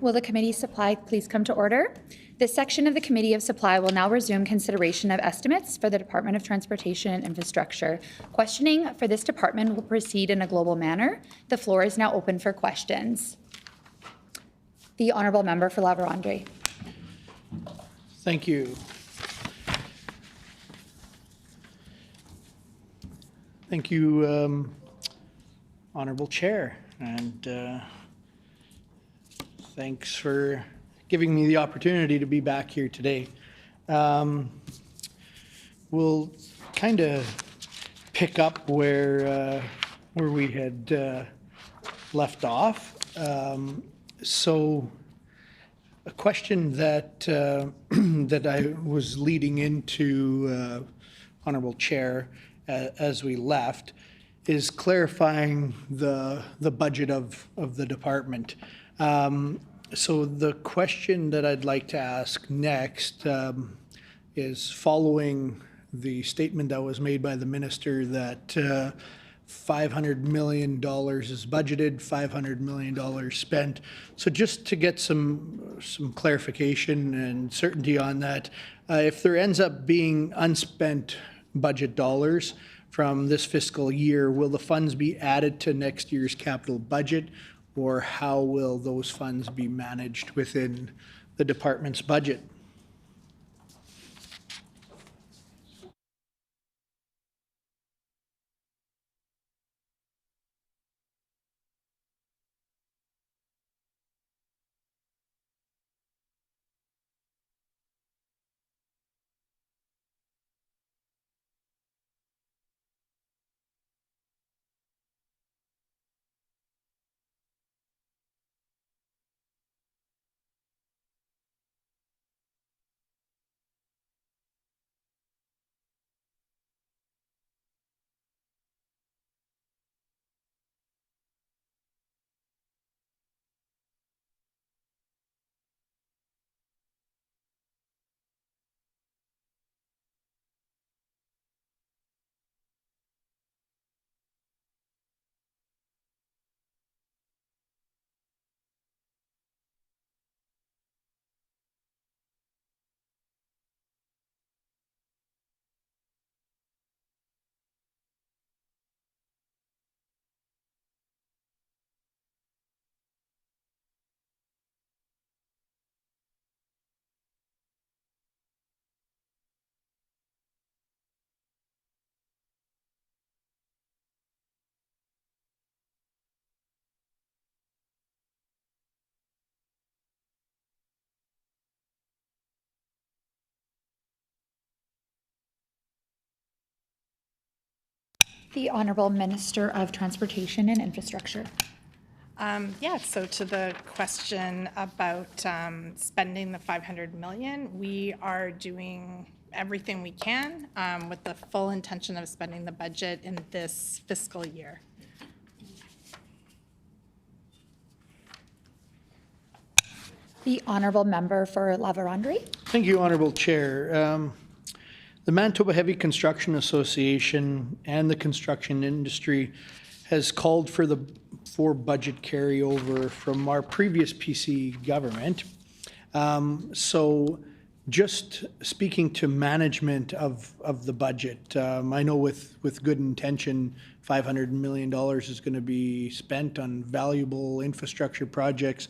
Will the Committee Supply please come to order? This section of the Committee of Supply will now resume consideration of estimates for the Department of Transportation and Infrastructure. Questioning for this department will proceed in a global manner. The floor is now open for questions. The Honourable Member for La Vérendrye. Thank you. Thank you, Honourable Chair, and thanks for giving me the opportunity to be back here today. We'll kind of pick up where we had left off. So a question that that I was leading into, Honourable Chair, as we left, is clarifying the budget of the department. So the question that I'd like to ask next is, following the statement that was made by the minister that $500 million is budgeted, $500 million spent. So just to get some clarification and certainty on that, if there ends up being unspent budget dollars from this fiscal year, will the funds be added to next year's capital budget, or how will those funds be managed within the department's budget? The Honourable Minister of Transportation and Infrastructure. So to the question about spending the $500 million, we are doing everything we can with the full intention of spending the budget in this fiscal year. The Honourable Member for La Vérendrye. Thank you, Honourable Chair. The Manitoba Heavy Construction Association and the construction industry has called for budget carryover from our previous PC government. So just speaking to management of the budget, I know with good intention, $500 million is going to be spent on valuable infrastructure projects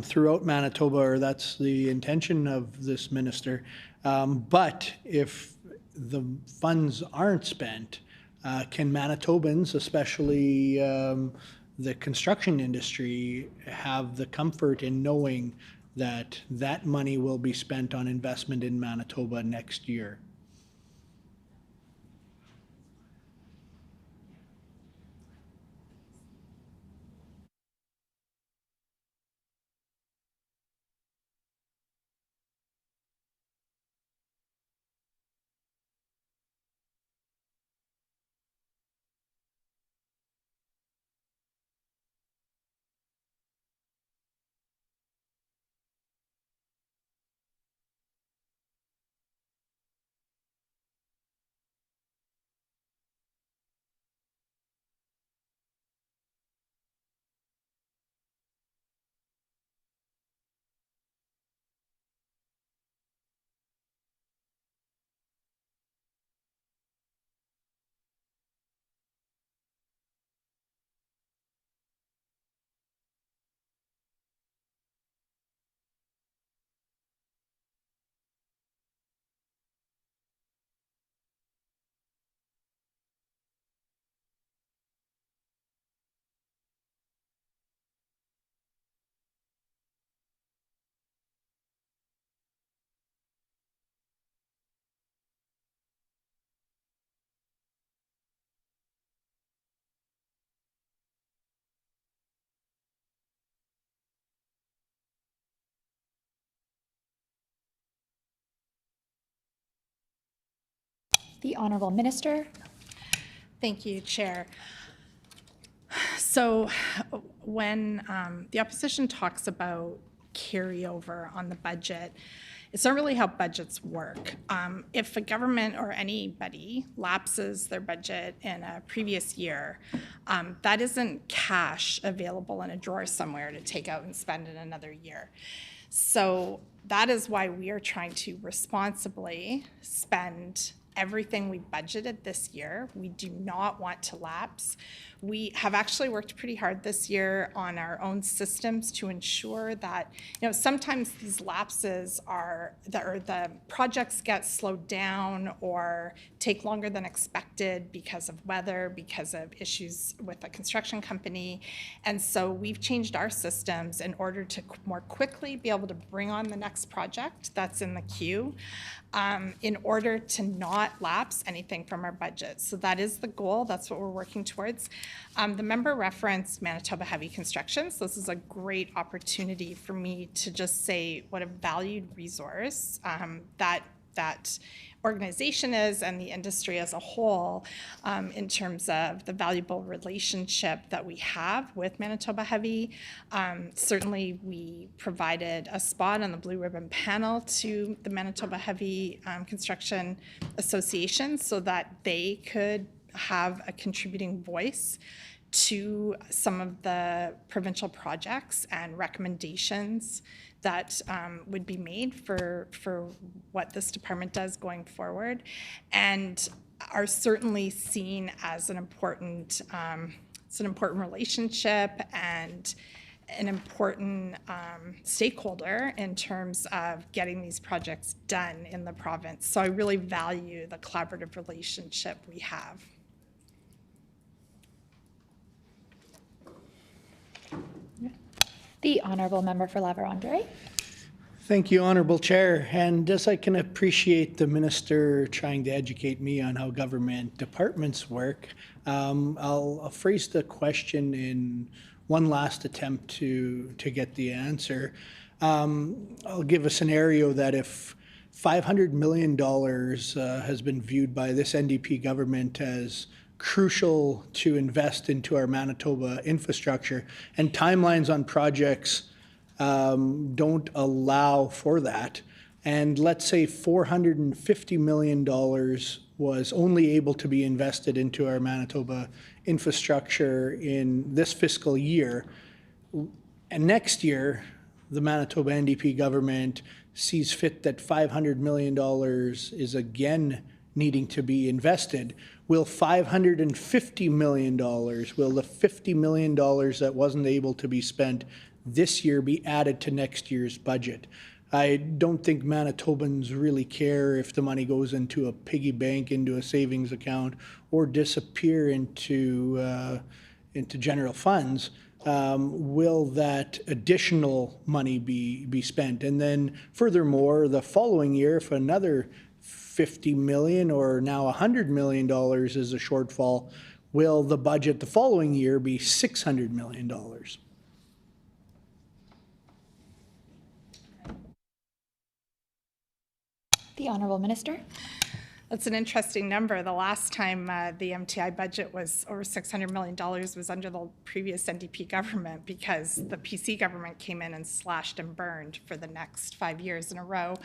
throughout Manitoba, or that's the intention of this minister. But if the funds aren't spent, can Manitobans, especially the construction industry, have the comfort in knowing that that money will be spent on investment in Manitoba next year? The Honourable Minister. Thank you, Chair. So when the opposition talks about carryover on the budget, it's not really how budgets work. If a government or anybody lapses their budget in a previous year, that isn't cash available in a drawer somewhere to take out and spend in another year. So that is why we are trying to responsibly spend everything we budgeted this year. We do not want to lapse. We have actually worked pretty hard this year on our own systems to ensure that, sometimes these lapses or the projects get slowed down or take longer than expected because of weather, because of issues with a construction company. And so we've changed our systems in order to more quickly be able to bring on the next project that's in the queue, in order to not lapse anything from our budget. So that is the goal. That's what we're working towards. The member referenced Manitoba Heavy Construction. So this is a great opportunity for me to just say what a valued resource that organization is and the industry as a whole, in terms of the valuable relationship that we have with Manitoba Heavy. Certainly we provided a spot on the Blue Ribbon panel to the Manitoba Heavy Construction Association so that they could have a contributing voice to some of the provincial projects and recommendations that would be made for what this department does going forward, and are certainly seen as an important relationship and an important stakeholder in terms of getting these projects done in the province. So I really value the collaborative relationship we have. The Honourable Member for La Vérendrye. Thank you, Honourable Chair. And as I can appreciate the Minister trying to educate me on how government departments work, I'll phrase the question in one last attempt to get the answer. I'll give a scenario that if $500 million has been viewed by this NDP government as crucial to invest into our Manitoba infrastructure, and timelines on projects don't allow for that, and let's say $450 million was only able to be invested into our Manitoba infrastructure in this fiscal year, and next year the Manitoba NDP government sees fit that $500 million is again needing to be invested, will $550 million, will the $50 million that wasn't able to be spent this year be added to next year's budget? I don't think Manitobans really care if the money goes into a piggy bank, into a savings account, or disappear into general funds. Will that additional money be spent? And then furthermore, the following year, if another $50 million or now $100 million is a shortfall, will the budget the following year be $600 million? The Honourable Minister. That's an interesting number. The last time the MTI budget was over $600 million was under the previous NDP government, because the PC government came in and slashed and burned for the next 5 years in a row.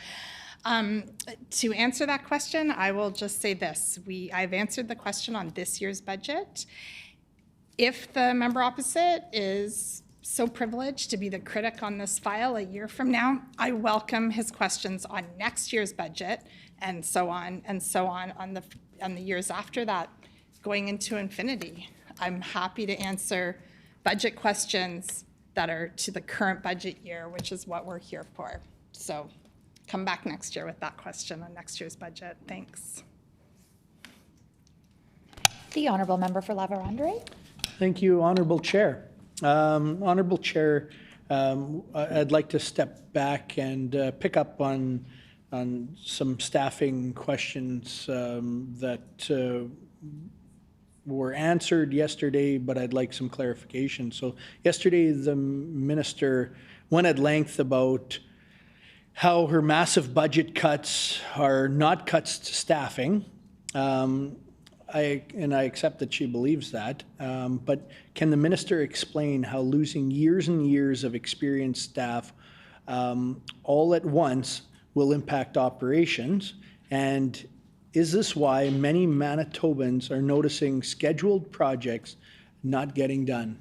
To answer that question, I will just say this. I've answered the question on this year's budget. If the member opposite is so privileged to be the critic on this file a year from now, I welcome his questions on next year's budget and so on on the years after that, going into infinity. I'm happy to answer budget questions that are to the current budget year, which is what we're here for. So come back next year with that question on next year's budget. Thanks. The Honourable Member for La Vérendrye. Thank you, Honourable Chair. Honourable Chair, I'd like to step back and pick up on some staffing questions that were answered yesterday, but I'd like some clarification. So yesterday, the Minister went at length about how her massive budget cuts are not cuts to staffing, And I accept that she believes that, but can the minister explain how losing years and years of experienced staff all at once will impact operations? And is this why many Manitobans are noticing scheduled projects not getting done?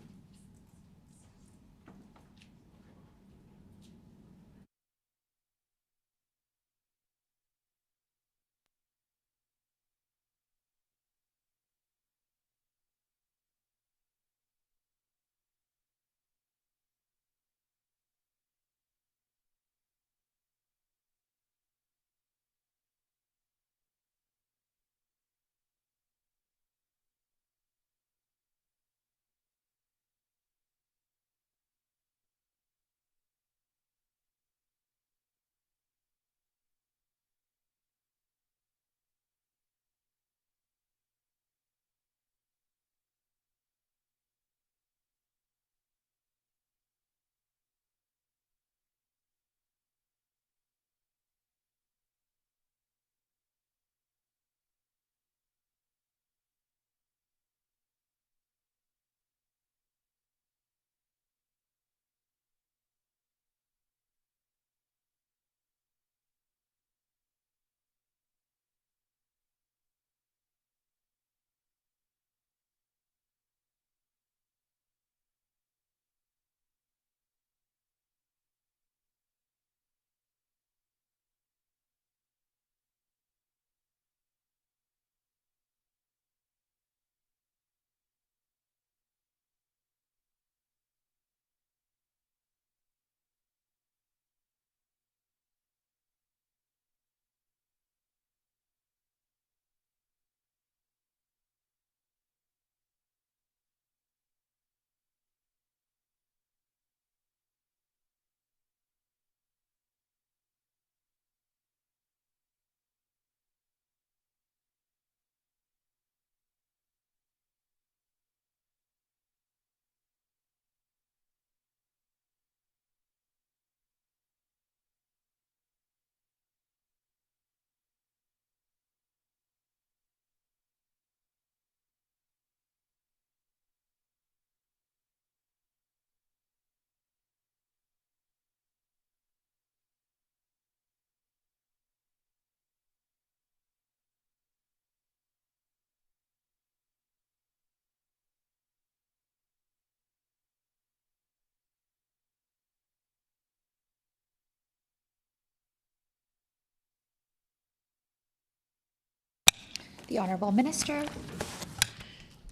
The Honourable Minister.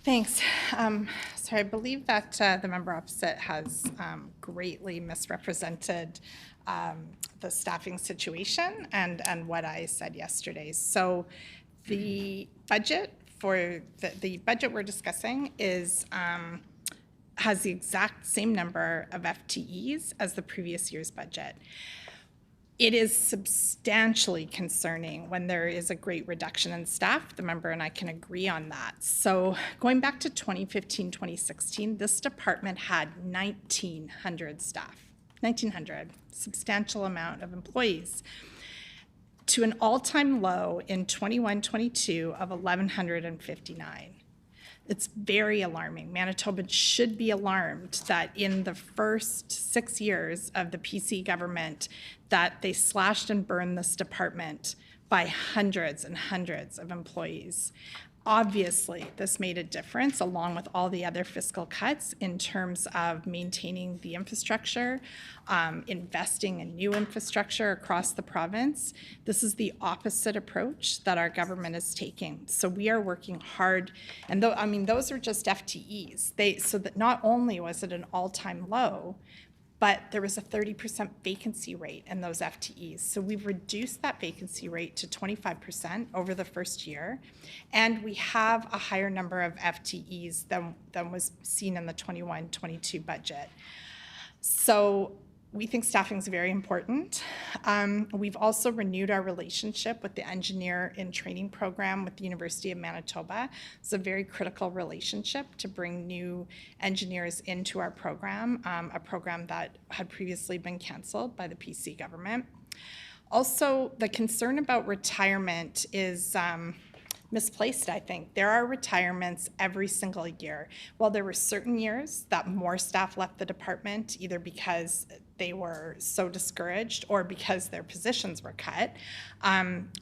Thanks. So I believe that the member opposite has greatly misrepresented the staffing situation and what I said yesterday. So the budget for the budget we're discussing is has the exact same number of FTEs as the previous year's budget. It is substantially concerning when there is a great reduction in staff. The member and I can agree on that. So going back to 2015, 2016, this department had 1,900 staff, 1,900, substantial amount of employees, to an all-time low in 21, 22 of 1,159. It's very alarming. Manitobans should be alarmed that in the first 6 years of the PC government that they slashed and burned this department by hundreds and hundreds of employees. Obviously, this made a difference along with all the other fiscal cuts in terms of maintaining the infrastructure, investing in new infrastructure across the province. This is the opposite approach that our government is taking. So we are working hard, and those are just FTEs. So that not only was it an all-time low, but there was a 30% vacancy rate in those FTEs. So we've reduced that vacancy rate to 25% over the first year, and we have a higher number of FTEs than was seen in the 21-22 budget. So we think staffing is very important. We've also renewed our relationship with the Engineer in Training program with the University of Manitoba. It's a very critical relationship to bring new engineers into our program, a program that had previously been canceled by the PC government. Also, the concern about retirement is misplaced, I think. There are retirements every single year. While there were certain years that more staff left the department, either because they were so discouraged or because their positions were cut,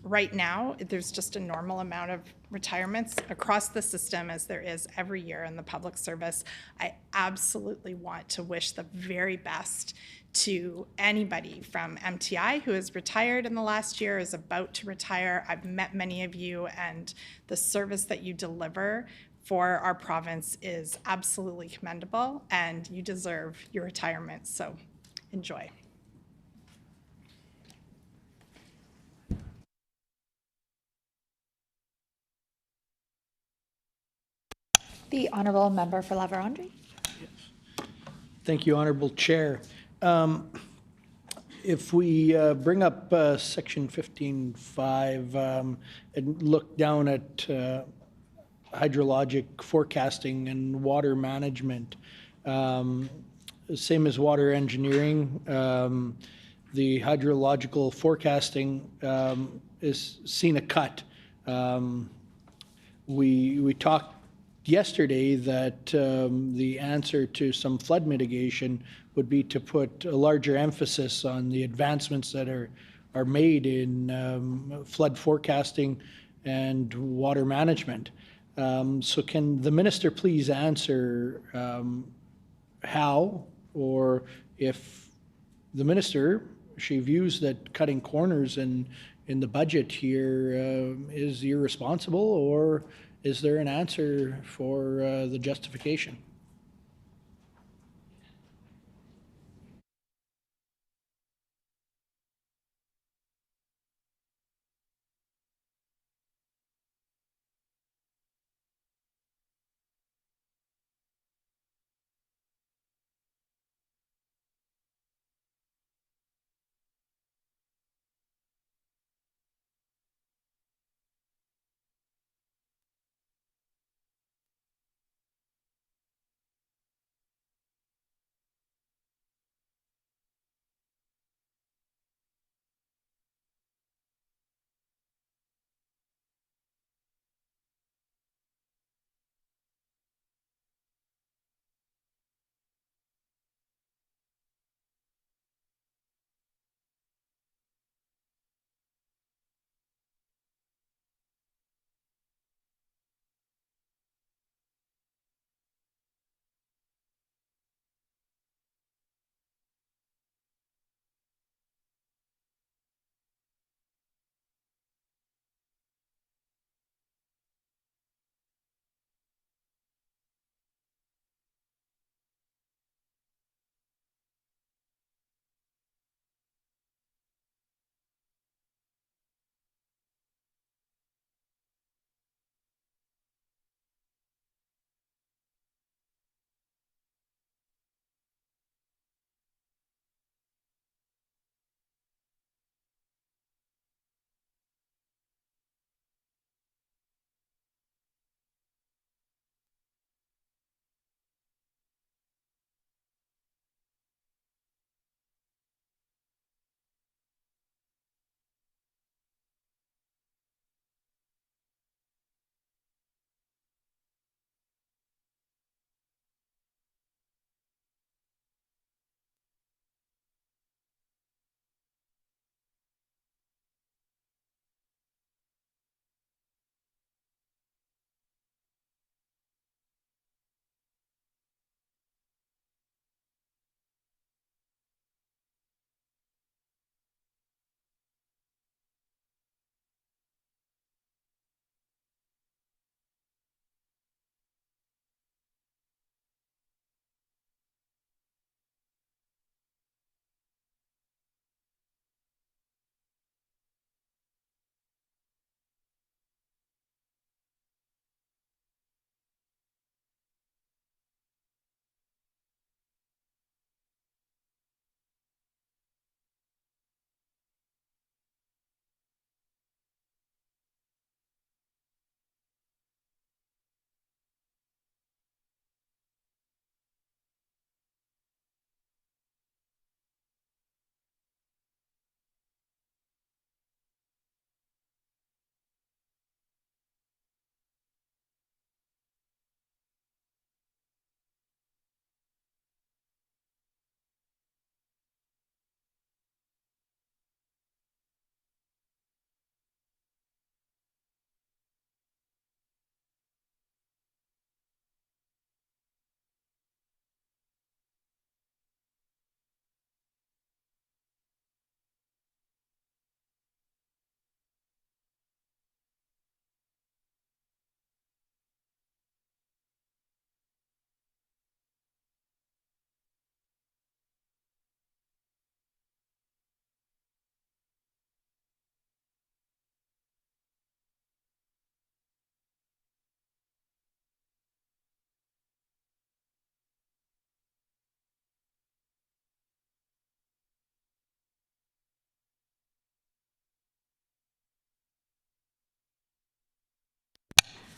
right now, there's just a normal amount of retirements across the system as there is every year in the public service. I absolutely want to wish the very best to anybody from MTI who has retired in the last year, is about to retire. I've met many of you, and the service that you deliver for our province is absolutely commendable, and you deserve your retirement, so enjoy. The Honourable Member for La Vérendrye. Thank you, Honorable Chair. If we bring up Section 15.5 and look down at hydrologic forecasting and water management, same as water engineering, the hydrological forecasting is seen a cut. We talked yesterday that the answer to some flood mitigation would be to put a larger emphasis on the advancements that are made in flood forecasting and water management. So can the minister please answer how, or if the minister, she views that cutting corners in the budget here is irresponsible, or is there an answer for the justification?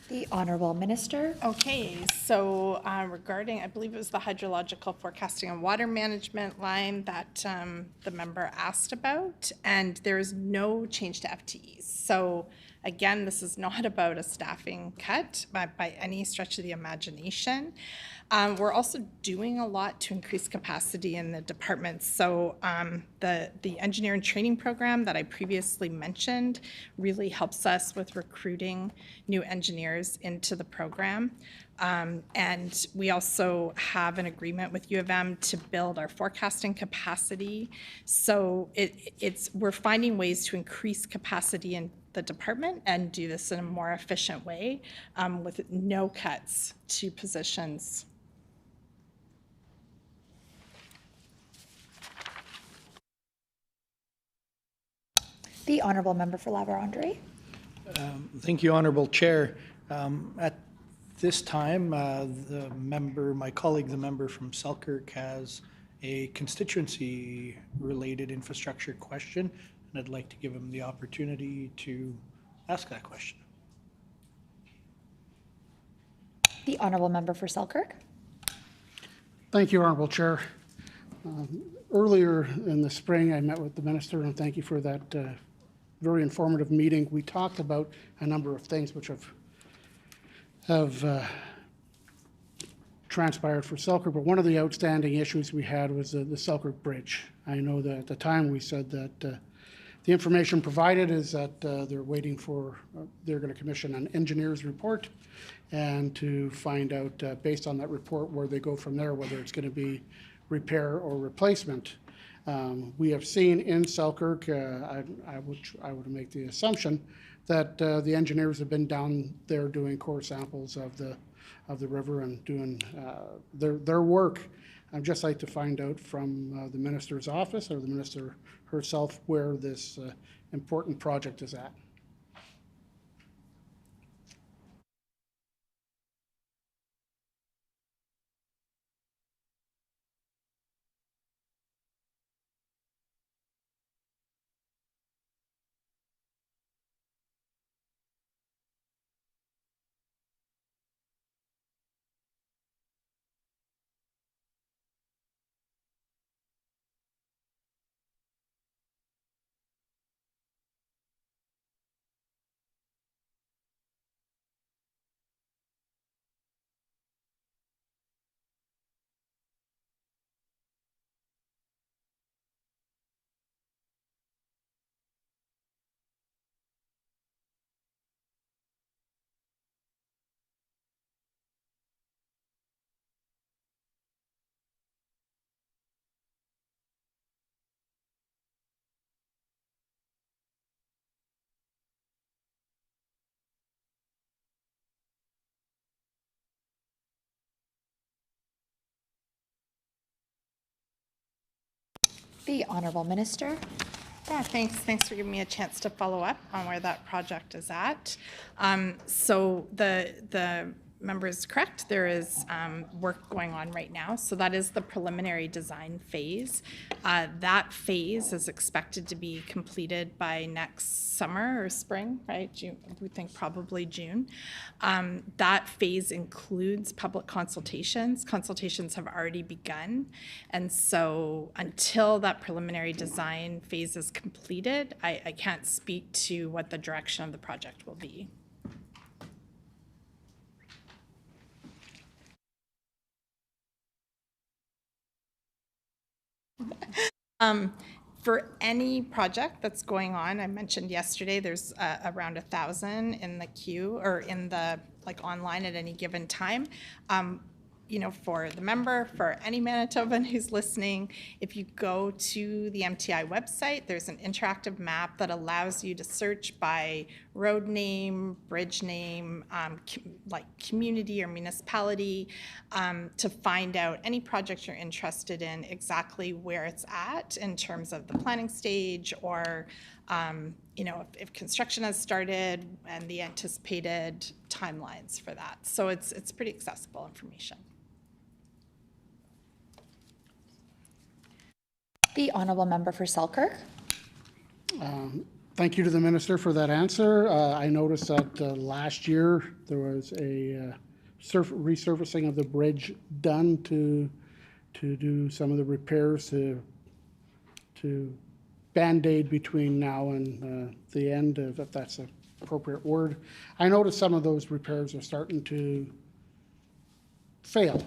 The Honourable Minister. Okay, so regarding, I believe it was the hydrological forecasting and water management line that the member asked about, and there is no change to FTEs. So again, this is not about a staffing cut by any stretch of the imagination. We're also doing a lot to increase capacity in the departments. So the engineering training program that I previously mentioned really helps us with recruiting new engineers into the program. And we also have an agreement with U of M to build our forecasting capacity. So we're finding ways to increase capacity in the department and do this in a more efficient way with no cuts to positions. The Honourable Member for La-Vérendrye. Thank you, Honorable Chair. At this time, my colleague, the member from Selkirk, has a constituency-related infrastructure question, and I'd like to give him the opportunity to ask that question. The Honourable Member for Selkirk. Thank you, Honorable Chair. Earlier in the spring, I met with the minister, and thank you for that very informative meeting. We talked about a number of things which have transpired for Selkirk, but one of the outstanding issues we had was the Selkirk Bridge. I know that at the time we said that the information provided is that they're waiting for, they're going to commission an engineer's report and to find out, based on that report, where they go from there, whether it's going to be repair or replacement. We have seen in Selkirk, I would make the assumption that the engineers have been down there doing core samples of the river and doing their work. I'd just like to find out from the minister's office or the minister herself where this important project is at. The Honourable Minister. Yeah, thanks for giving me a chance to follow up on where that project is at. So the member is correct. There is work going on right now. So that is the preliminary design phase. That phase is expected to be completed by next summer or spring, right? June, we think probably June. That phase includes public consultations. Consultations have already begun. And so until that preliminary design phase is completed, I can't speak to what the direction of the project will be. For any project that's going on, I mentioned yesterday, there's around 1,000 in the queue or in the online at any given time. You know, for the member, for any Manitoban who's listening, if you go to the MTI website, there's an interactive map that allows you to search by road name, bridge name, like community or municipality, to find out any project you're interested in, exactly where it's at in terms of the planning stage or you know, if construction has started and the anticipated timelines for that. So it's pretty accessible information. The Honourable Member for Selkirk. Thank you to the minister for that answer. I noticed that last year there was a resurfacing of the bridge done to do some of the repairs to Band-Aid between now and the end, if that's the appropriate word. I noticed some of those repairs are starting to fail.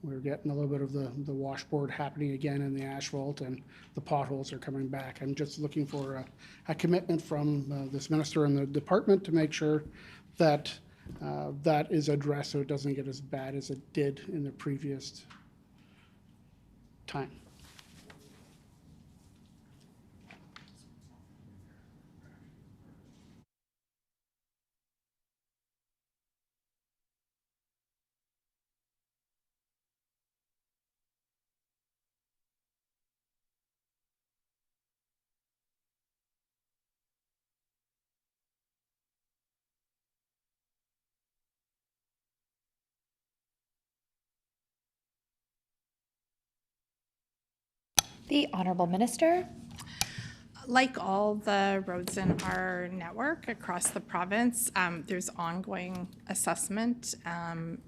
We're getting a little bit of the washboard happening again in the asphalt, and the potholes are coming back. I'm just looking for a commitment from this minister and the department to make sure that that is addressed so it doesn't get as bad as it did in the previous time. The Honorable Minister. Like all the roads in our network across the province, there's ongoing assessment,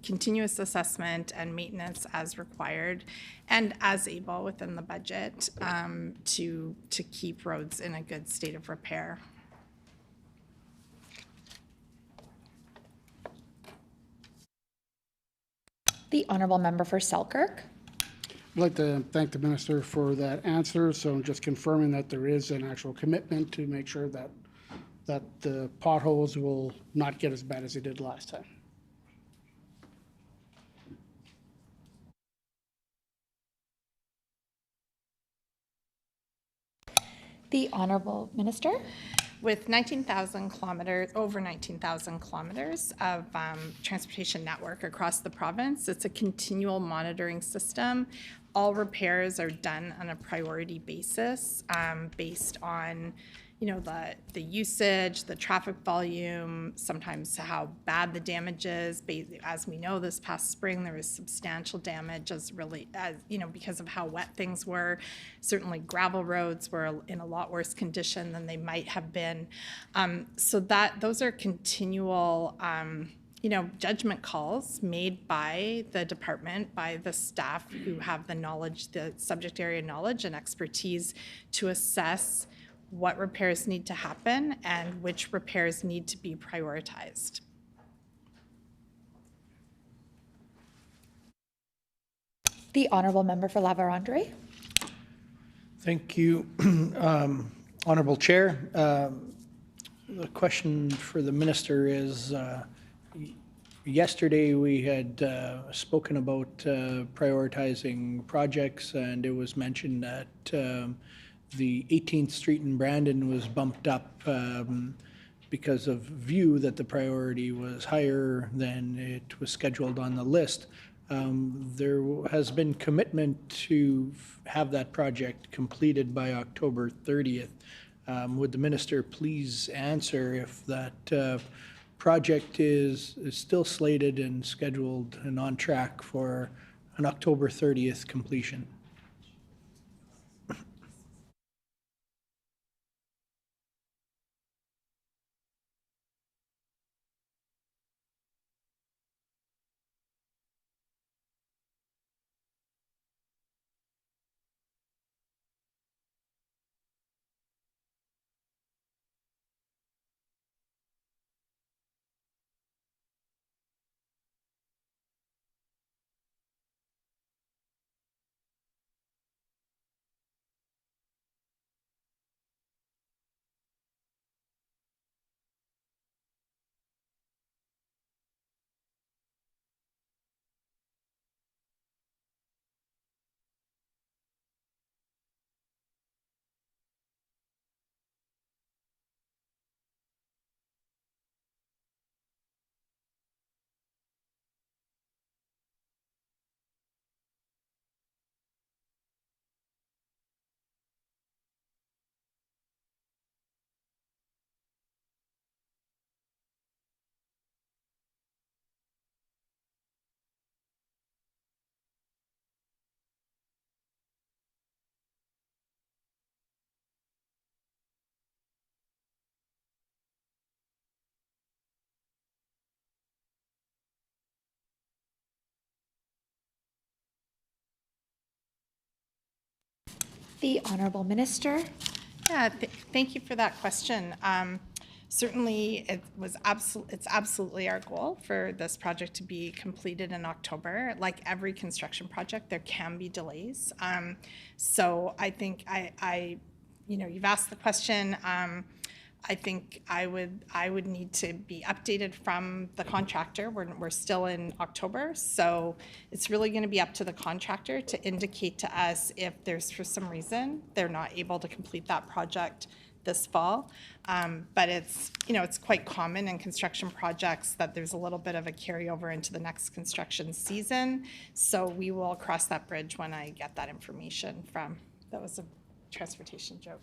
continuous assessment and maintenance as required and as able within the budget to keep roads in a good state of repair. The Honorable Member for Selkirk. I'd like to thank the minister for that answer. So I'm just confirming that there is an actual commitment to make sure that the potholes will not get as bad as they did last time. The Honorable Minister. With 19,000 kilometers, over 19,000 kilometers of transportation network across the province, it's a continual monitoring system. All repairs are done on a priority basis based on, the usage, the traffic volume, sometimes how bad the damage is. As we know, this past spring there was substantial damage because of how wet things were. Certainly gravel roads were in a lot worse condition than they might have been. So those are continual judgment calls made by the department, by the staff who have the knowledge, the subject area knowledge and expertise to assess what repairs need to happen and which repairs need to be prioritized. The Honorable Member for La Vérendrye. Thank you, Honorable Chair. The question for the minister is, yesterday we had spoken about prioritizing projects, and it was mentioned that the 18th Street in Brandon was bumped up because of view that the priority was higher than it was scheduled on the list. There has been commitment to have that project completed by October 30th. Would the minister please answer if that project is still slated and scheduled and on track for an October 30th completion? The Honorable Minister. Yeah, thank you for that question. Certainly, it's absolutely our goal for this project to be completed in October. Like every construction project, there can be delays. So I think you've asked the question. I think I would need to be updated from the contractor. We're still in October, so it's really going to be up to the contractor to indicate to us if there's, for some reason, they're not able to complete that project this fall. But it's quite common in construction projects that there's a little bit of a carryover into the next construction season. So we will cross that bridge when I get that information from. That was a transportation joke.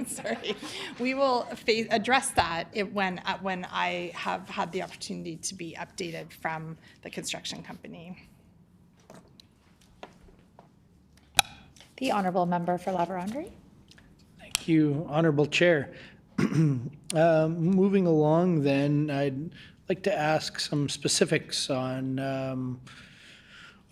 Sorry. We will address that when I have had the opportunity to be updated from the construction company. The Honorable Member for La Vérendrye. Thank you, Honorable Chair. Moving along then, I'd like to ask some specifics on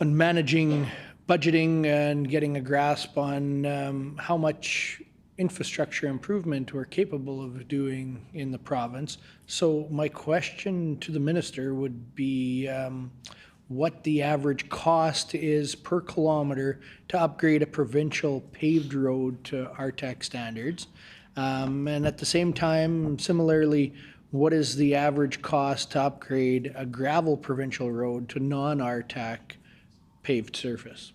managing budgeting and getting a grasp on how much infrastructure improvement we're capable of doing in the province. So my question to the minister would be what the average cost is per kilometer to upgrade a provincial paved road to RTAC standards. And at the same time, similarly, what is the average cost to upgrade a gravel provincial road to non-RTAC paved surface?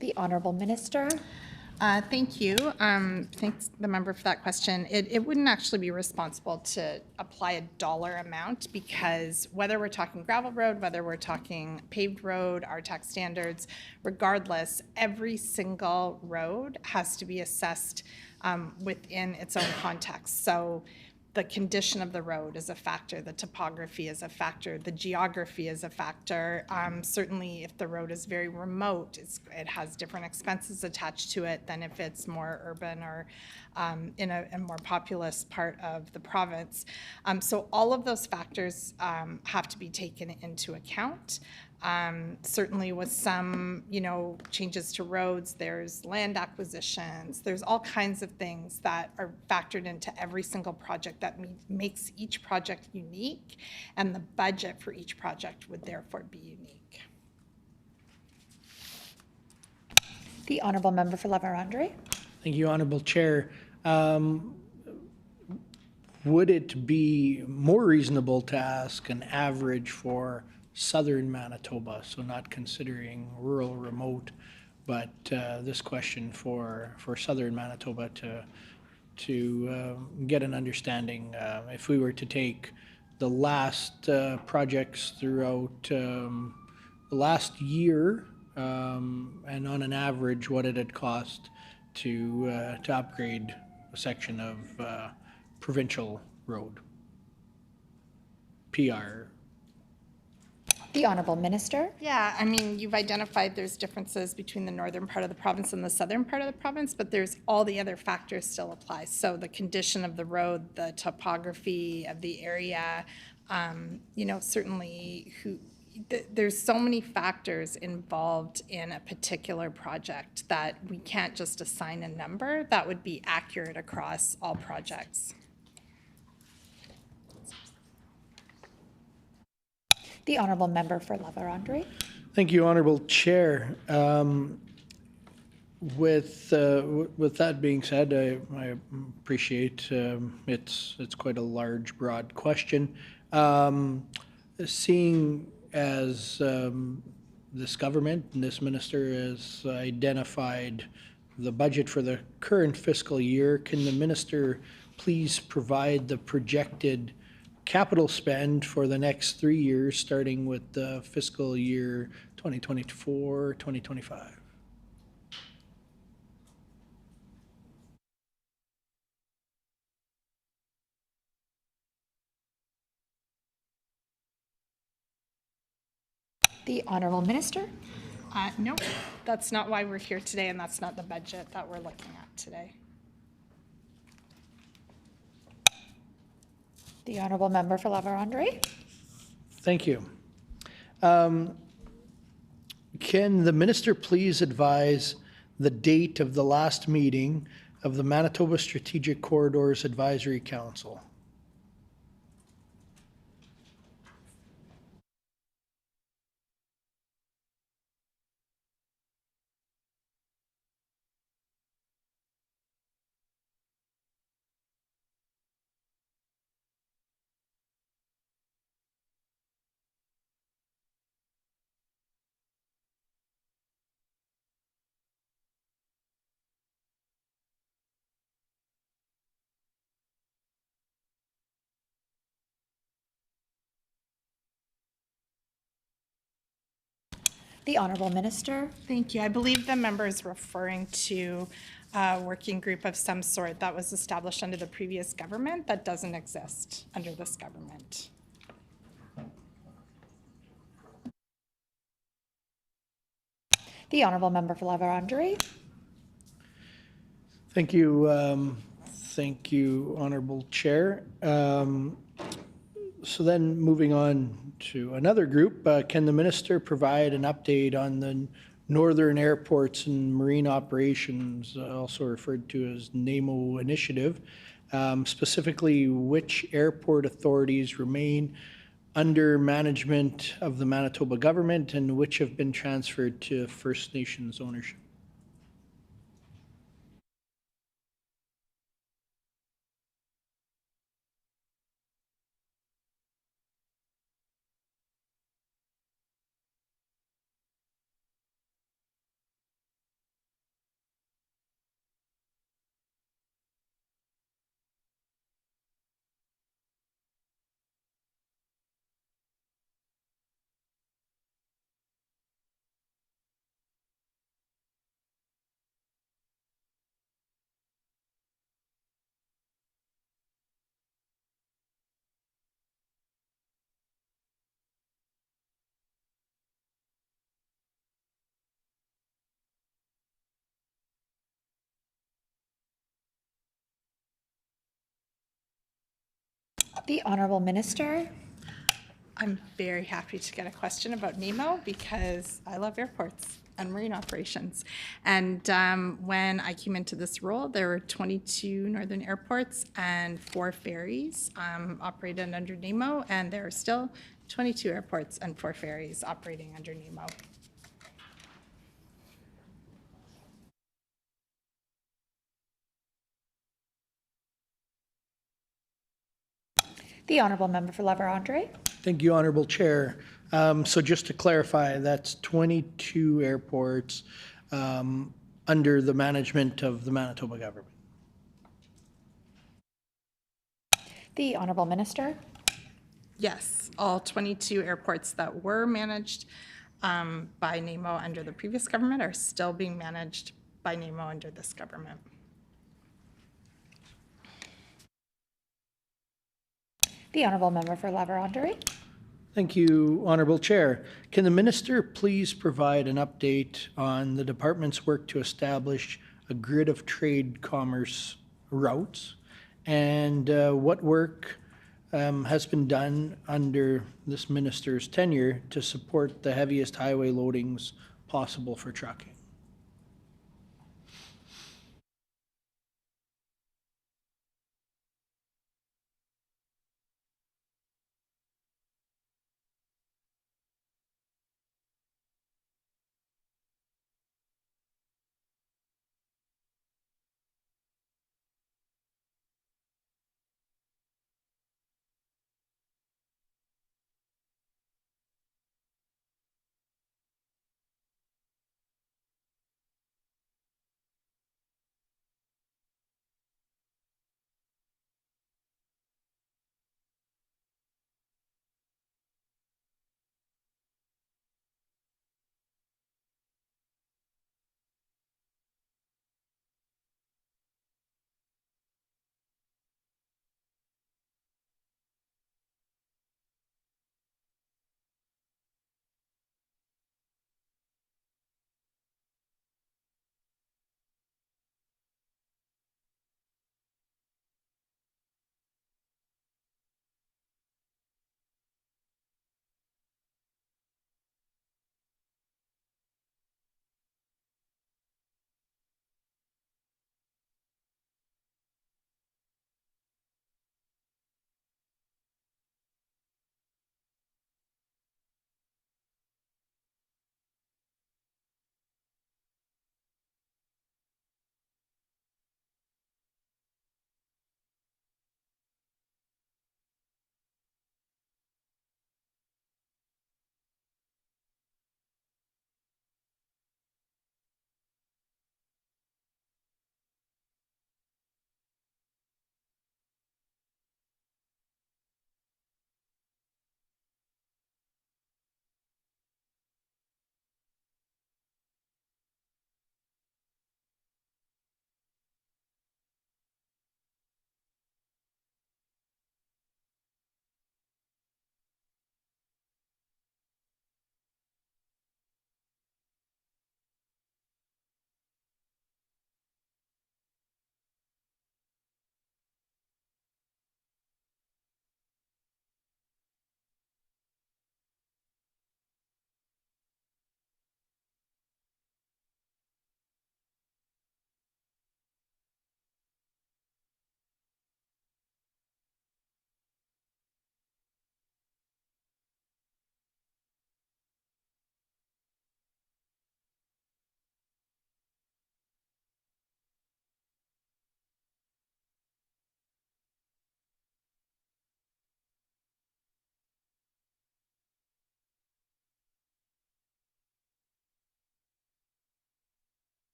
The Honorable Minister. Thank you. Thanks, the member, for that question. It wouldn't actually be responsible to apply a dollar amount because whether we're talking gravel road, whether we're talking paved road, RTAC standards, regardless, every single road has to be assessed within its own context. So the condition of the road is a factor, the topography is a factor, the geography is a factor. Certainly, if the road is very remote, it has different expenses attached to it than if it's more urban or in a more populous part of the province. So all of those factors have to be taken into account. Certainly with some, changes to roads, there's land acquisitions, there's all kinds of things that are factored into every single project that makes each project unique, and the budget for each project would therefore be unique. The Honorable Member for La Vérendrye. Thank you, Honorable Chair. Would it be more reasonable to ask an average for southern Manitoba, so not considering rural, remote, but this question for southern Manitoba to get an understanding? If we were to take the last projects throughout the last year, and on an average, what it had cost to upgrade a section of provincial road, PR. The Honorable Minister. Yeah, I mean, you've identified there's differences between the northern part of the province and the southern part of the province, but there's all the other factors still apply. So the condition of the road, the topography of the area, certainly there's so many factors involved in a particular project that we can't just assign a number that would be accurate across all projects. The honourable member for La Vérendrye. Thank you, Honorable Chair. With that being said, I appreciate it's quite a large, broad question. Seeing as this government and this minister has identified the budget for the current fiscal year, can the minister please provide the projected capital spend for the next 3 years, starting with the fiscal year 2024, 2025? The honourable minister. No, that's not why we're here today, and that's not the budget that we're looking at today. The honourable member for La Vérendrye. Thank you. Can the minister please advise the date of the last meeting of the Manitoba Strategic Corridors Advisory Council? The honourable minister. Thank you. I believe the member is referring to a working group of some sort that was established under the previous government that doesn't exist under this government. The honourable member for La Vérendrye. Thank you. Thank you, Honorable Chair. So then moving on to another group, can the minister provide an update on the Northern Airports and Marine Operations, also referred to as NAMO initiative, specifically which airport authorities remain under management of the Manitoba government and which have been transferred to First Nations ownership? The honourable minister. I'm very happy to get a question about NEMO because I love airports and marine operations. And when I came into this role, there were 22 northern airports and 4 ferries operated under NEMO, and there are still 22 airports and 4 ferries operating under NEMO. The honourable member for La Vérendrye. Thank you, Honorable Chair. So just to clarify, that's 22 airports under the management of the Manitoba government. The honourable minister. Yes, all 22 airports that were managed by NEMO under the previous government are still being managed by NEMO under this government. The honourable member for La Vérendrye. Thank you, Honorable Chair. Can the minister please provide an update on the department's work to establish a grid of trade commerce routes and what work has been done under this minister's tenure to support the heaviest highway loadings possible for trucking?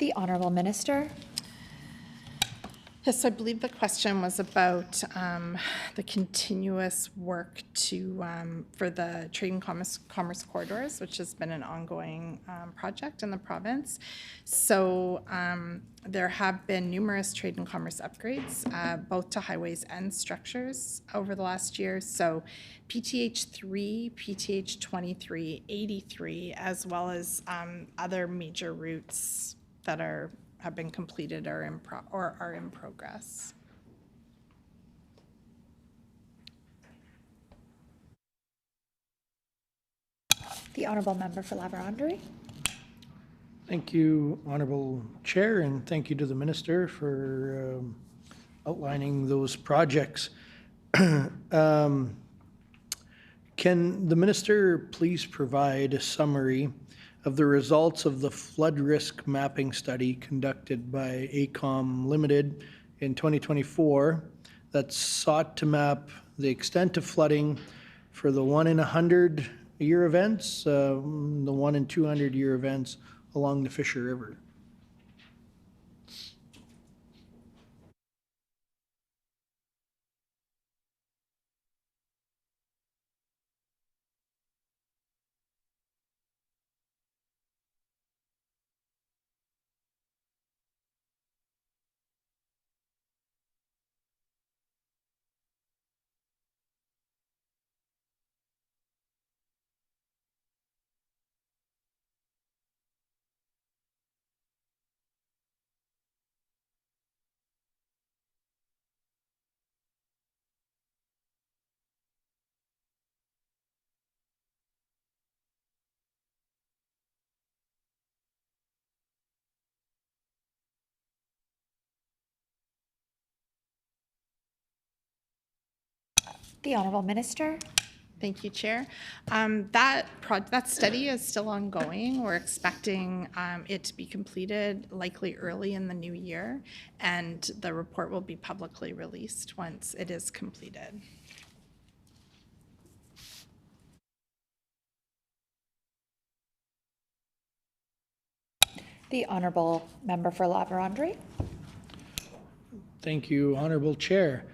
The Honourable Minister. Yes, I believe the question was about the continuous work for the trade and commerce corridors, which has been an ongoing project in the province. So there have been numerous trade and commerce upgrades, both to highways and structures over the last year. So PTH 3, PTH 23, 83, as well as other major routes that have been completed or are in progress. The Honourable Member for La-Vérendrye. Thank you, Honorable Chair, and thank you to the Minister for outlining those projects. Can the Minister please provide a summary of the results of the flood risk mapping study conducted by AECOM Limited in 2024 that sought to map the extent of flooding for the 1 in 100 year events, the 1 in 200 year events along the Fisher River? The Honourable Minister. Thank you, Chair. That study is still ongoing. We're expecting it to be completed likely early in the new year, and the report will be publicly released once it is completed. The Honourable Member for La-Vérendrye. Thank you, Honorable Chair.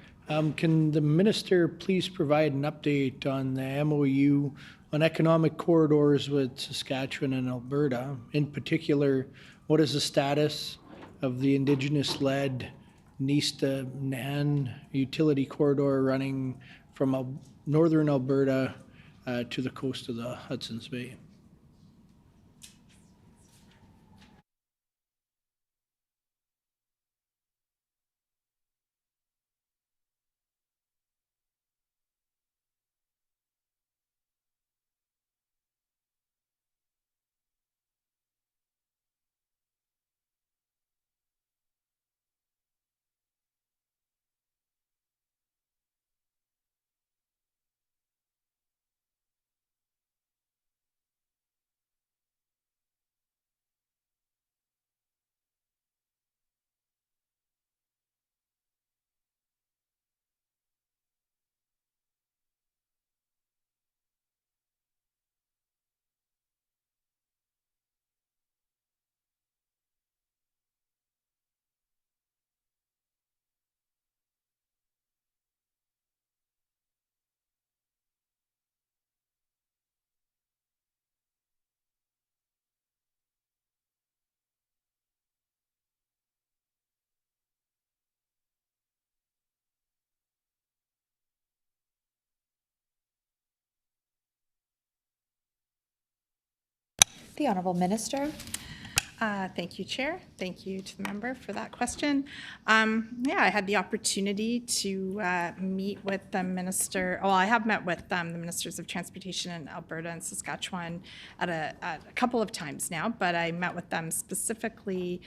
Can the Minister please provide an update on the MOU on economic corridors with Saskatchewan and Alberta? In particular, what is the status of the Indigenous-led Nista-Nan utility corridor running from northern Alberta to the coast of the Hudson's Bay? The Honourable Minister. Thank you, Chair. Thank you to the member for that question. I had the opportunity to meet with the minister. Well, I have met with the ministers of transportation in Alberta and Saskatchewan at a couple of times now, but I met with them specifically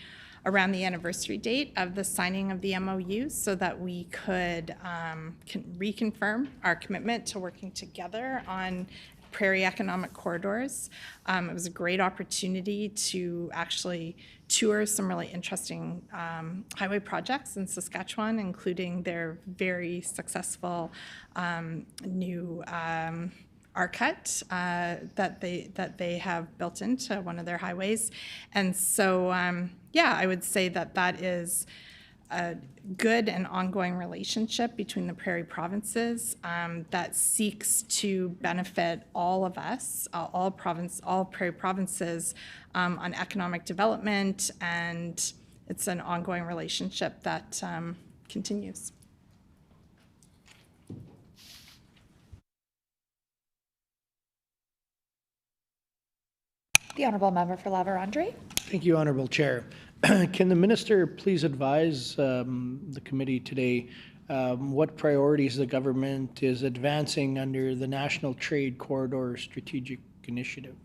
around the anniversary date of the signing of the MOU so that we could reconfirm our commitment to working together on prairie economic corridors. It was a great opportunity to actually tour some really interesting highway projects in Saskatchewan, including their very successful new R-Cut that they have built into one of their highways. And so, yeah, I would say that that is a good and ongoing relationship between the prairie provinces that seeks to benefit all of us, all prairie provinces on economic development, and it's an ongoing relationship that continues. The Honourable Member for La Vérendrye. Thank you, Honourable Chair. Can the minister please advise the committee today what priorities the government is advancing under the National Trade Corridor Strategic Initiative?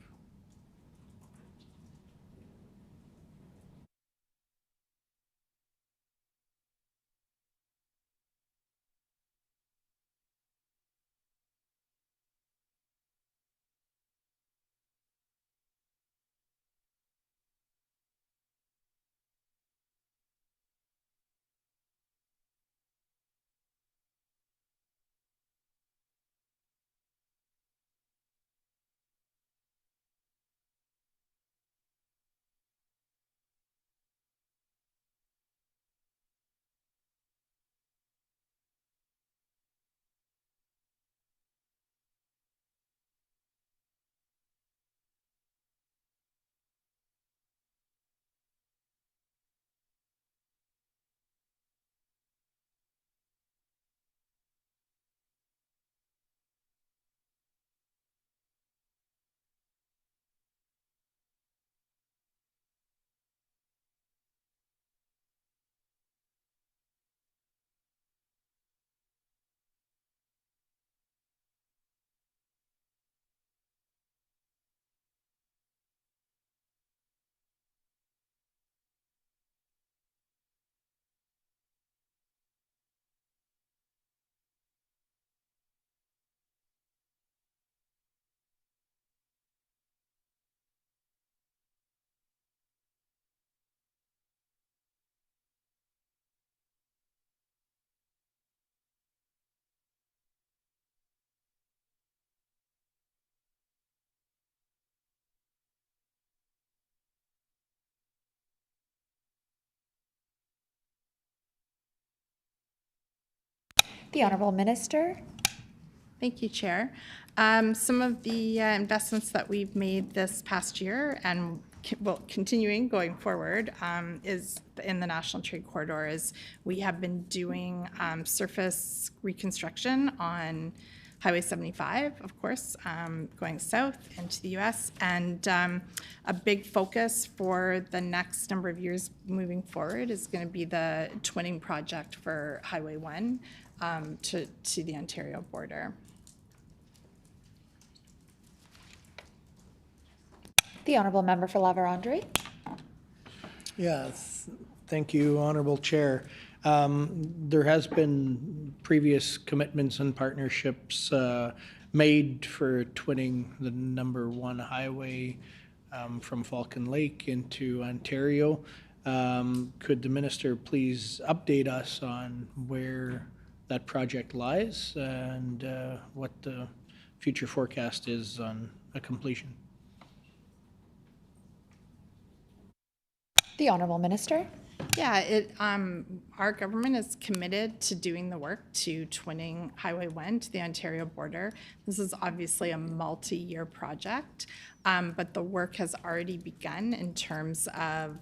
The Honourable Minister. Thank you, Chair. Some of the investments that we've made this past year and continuing going forward is in the National Trade Corridor is we have been doing surface reconstruction on Highway 75, of course, going south into the U.S. And a big focus for the next number of years moving forward is going to be the twinning project for Highway 1 to the Ontario border. The Honourable Member for La Vérendrye. Yes, thank you, Honourable Chair. There has been previous commitments and partnerships made for twinning the number 1 highway from Falcon Lake into Ontario. Could the minister please update us on where that project lies and what the future forecast is on a completion? The Honourable Minister. Yeah, our government is committed to doing the work to twinning Highway 1 to the Ontario border. This is obviously a multi-year project, but the work has already begun in terms of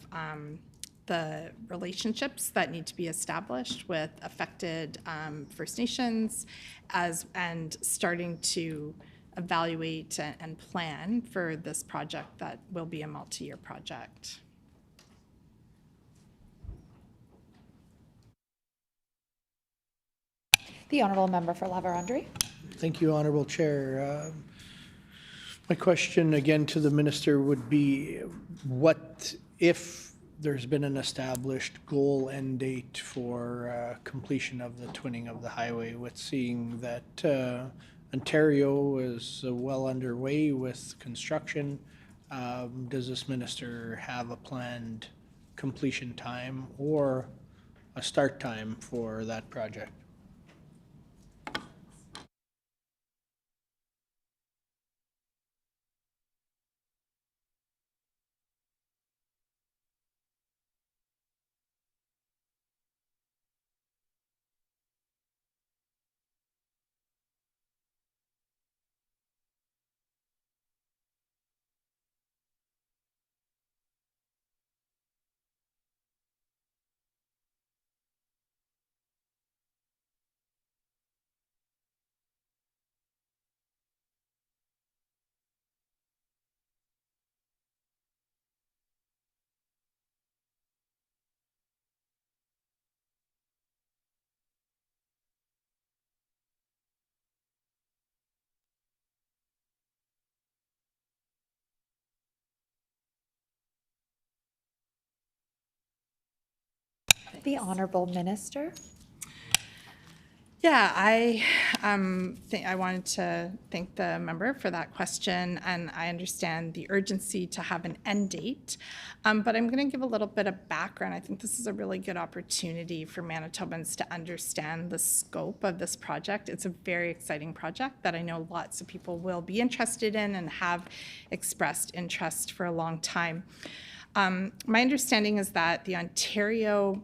the relationships that need to be established with affected First Nations and starting to evaluate and plan for this project that will be a multi-year project. The Honourable Member for La Vérendrye. Thank you, Honourable Chair. My question again to the minister would be, what if there's been an established goal and date for completion of the twinning of the highway, with seeing that Ontario is well underway with construction? Does this minister have a planned completion time or a start time for that project? The Honorable Minister. Yeah, I wanted to thank the member for that question, and I understand the urgency to have an end date. But I'm going to give a little bit of background. I think this is a really good opportunity for Manitobans to understand the scope of this project. It's a very exciting project that I know lots of people will be interested in and have expressed interest for a long time. My understanding is that the Ontario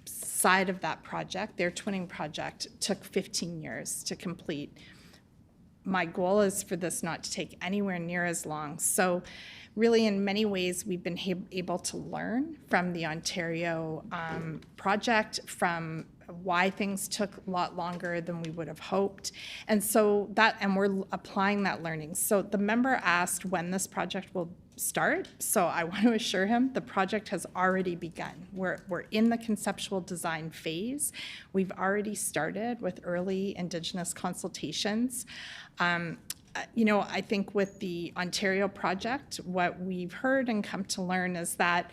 side of that project, their twinning project, took 15 years to complete. My goal is for this not to take anywhere near as long. So really, in many ways, we've been able to learn from the Ontario project, from why things took a lot longer than we would have hoped. And so and we're applying that learning. So the member asked when this project will start. So I want to assure him the project has already begun. We're in the conceptual design phase. We've already started with early Indigenous consultations. I think with the Ontario project, what we've heard and come to learn is that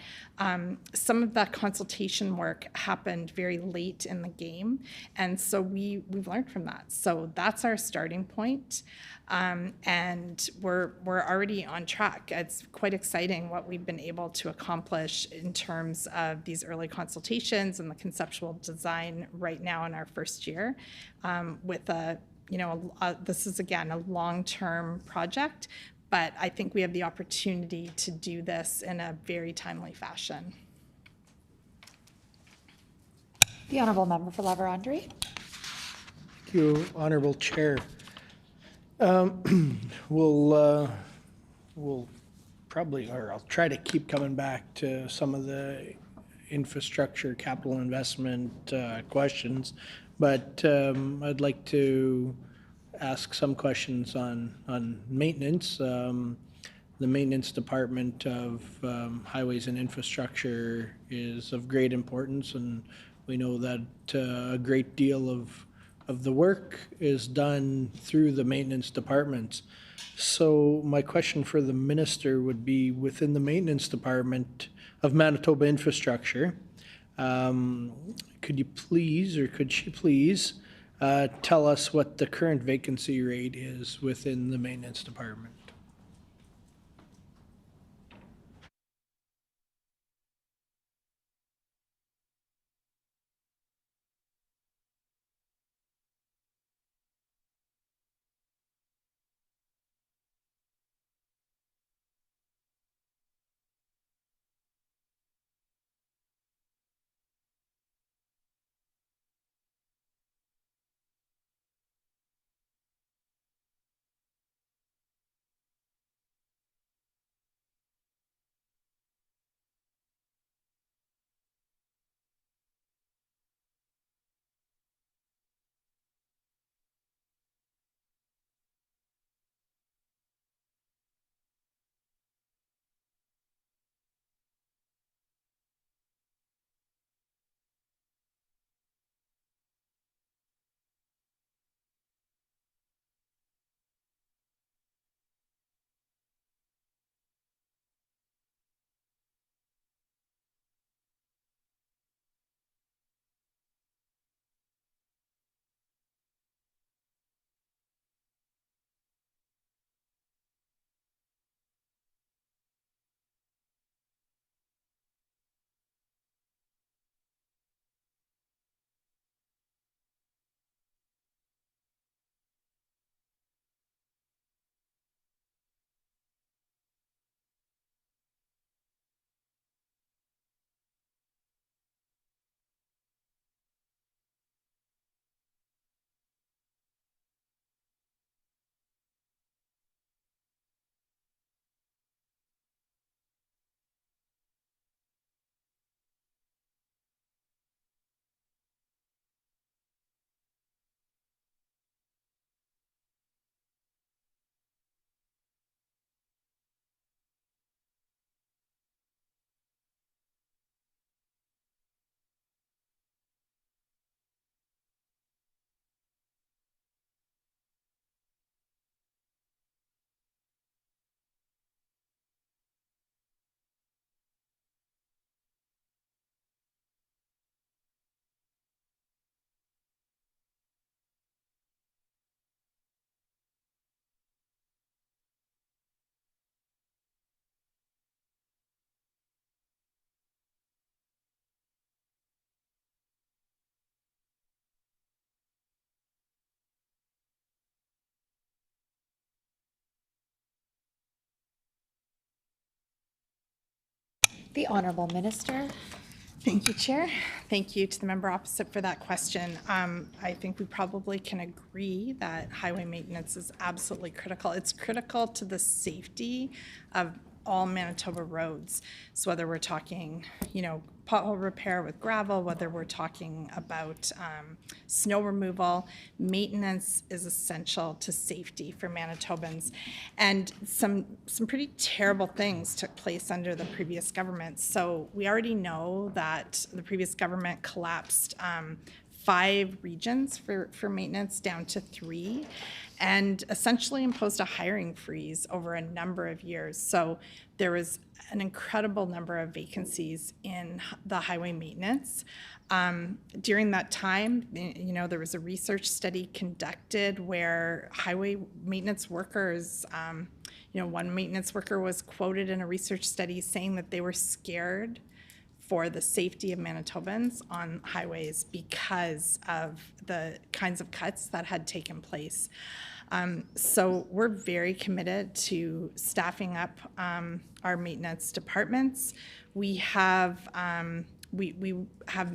some of that consultation work happened very late in the game, and so we've learned from that. So that's our starting point, and we're already on track. It's quite exciting what we've been able to accomplish in terms of these early consultations and the conceptual design right now in our first year, with this is, again, a long-term project, but I think we have the opportunity to do this in a very timely fashion. The Honorable Member for La Vérendrye. Thank you, Honorable Chair. We'll probably, or I'll try to keep coming back to some of the infrastructure capital investment questions, but I'd like to ask some questions on maintenance. The maintenance department of highways and infrastructure is of great importance, and we know that a great deal of the work is done through the maintenance departments. So my question for the minister would be, within the maintenance department of Manitoba Infrastructure, could you please, or could she please, tell us what the current vacancy rate is within the maintenance department? The Honorable Minister. Thank you, Chair. Thank you to the member opposite for that question. I think we probably can agree that highway maintenance is absolutely critical. It's critical to the safety of all Manitoba roads. So whether we're talking, pothole repair with gravel, whether we're talking about snow removal, maintenance is essential to safety for Manitobans. And some pretty terrible things took place under the previous government. So we already know that the previous government collapsed 5 regions for maintenance down to 3, and essentially imposed a hiring freeze over a number of years. So there was an incredible number of vacancies in the highway maintenance. During that time, there was a research study conducted where highway maintenance workers, one maintenance worker was quoted in a research study saying that they were scared for the safety of Manitobans on highways because of the kinds of cuts that had taken place. So we're very committed to staffing up our maintenance departments. We have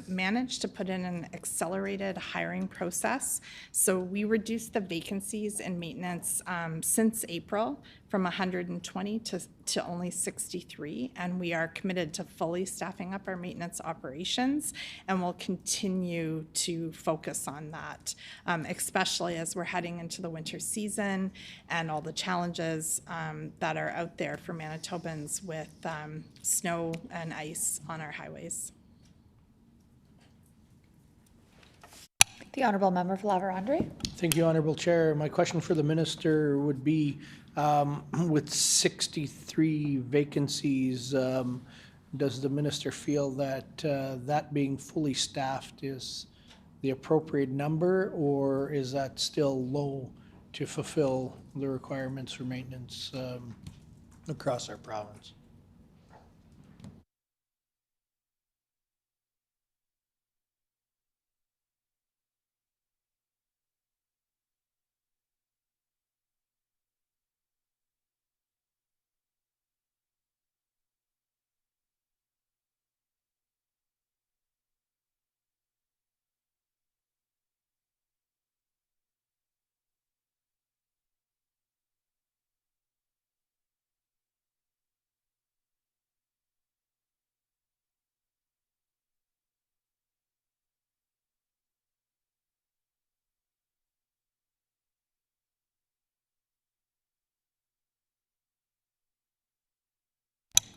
managed to put in an accelerated hiring process. So we reduced the vacancies in maintenance since April from 120 to only 63, and we are committed to fully staffing up our maintenance operations, and we'll continue to focus on that, especially as we're heading into the winter season and all the challenges that are out there for Manitobans with snow and ice on our highways. The Honorable Member for La-Vérendrye. Thank you, Honorable Chair. My question for the minister would be, with 63 vacancies, does the minister feel that that being fully staffed is the appropriate number, or is that still low to fulfill the requirements for maintenance across our province?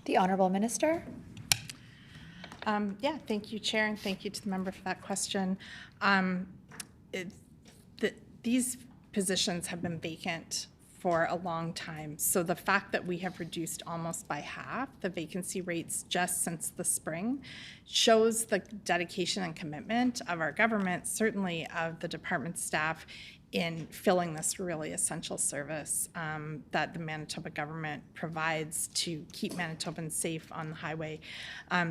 The Honorable Minister. Thank you, Chair, and thank you to the member for that question. These positions have been vacant for a long time. So the fact that we have reduced almost by half the vacancy rates just since the spring shows the dedication and commitment of our government, certainly of the department staff, in filling this really essential service that the Manitoba government provides to keep Manitobans safe on the highway.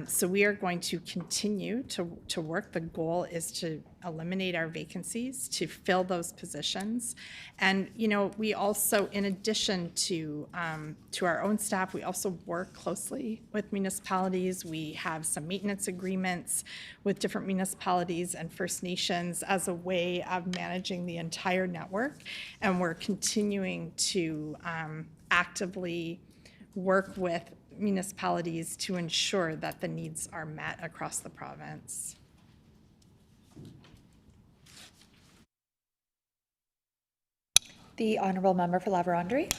So we are going to continue to work. The goal is to eliminate our vacancies, to fill those positions. And, we also, in addition to our own staff, we also work closely with municipalities. We have some maintenance agreements with different municipalities and First Nations as a way of managing the entire network. And we're continuing to actively work with municipalities to ensure that the needs are met across the province. The Honorable Member for La-Vérendrye.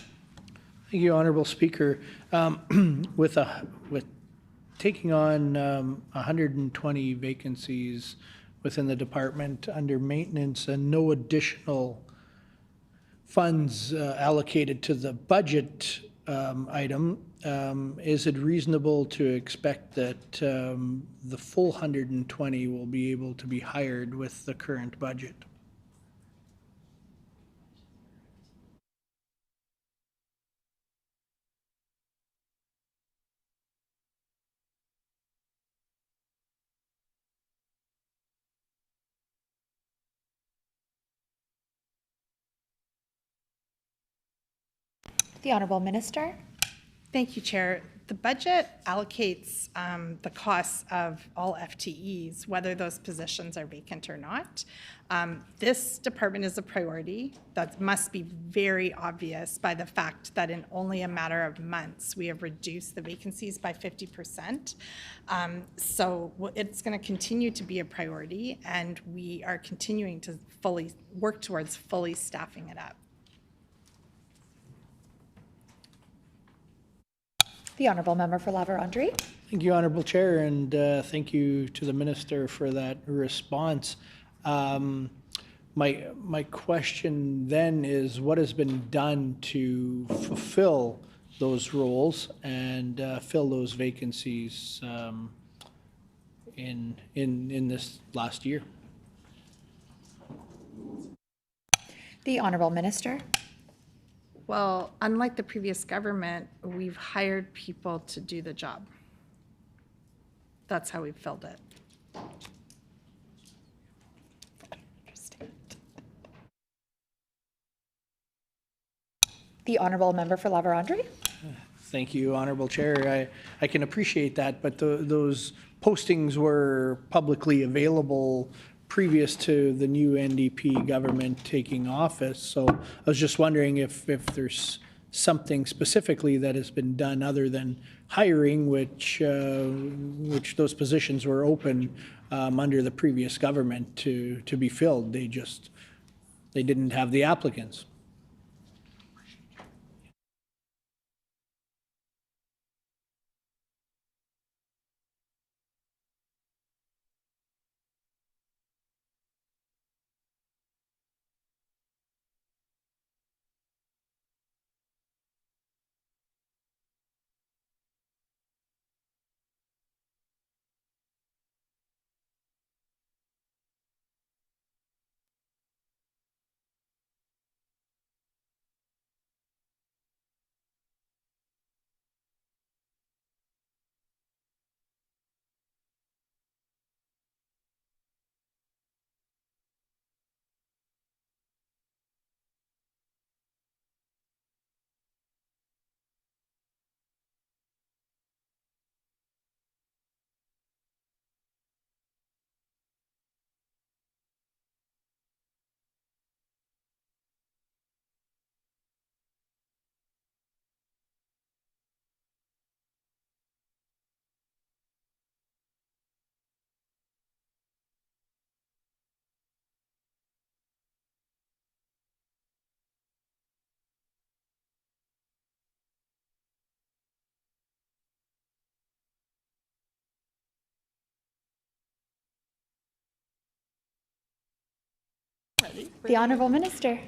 Thank you, Honorable Speaker. With taking on 120 vacancies within the department under maintenance and no additional funds allocated to the budget item, is it reasonable to expect that the full 120 will be able to be hired with the current budget? The Honorable Minister. Thank you, Chair. The budget allocates the costs of all FTEs, whether those positions are vacant or not. This department is a priority. That must be very obvious by the fact that in only a matter of months, we have reduced the vacancies by 50%. So it's going to continue to be a priority, and we are continuing to fully work towards fully staffing it up. The Honourable Member for La Vérendrye. Thank you, Honourable Chair, and thank you to the Minister for that response. My question then is, what has been done to fulfill those roles and fill those vacancies in this last year? The Honourable Minister. Well, unlike the previous government, we've hired people to do the job. That's how we've filled it. The Honourable Member for La Vérendrye. Thank you, Honourable Chair. I can appreciate that, but those postings were publicly available previous to the new NDP government taking office. So I was just wondering if there's something specifically that has been done other than hiring, which those positions were open under the previous government to be filled. They didn't have the applicants. The Honourable Minister.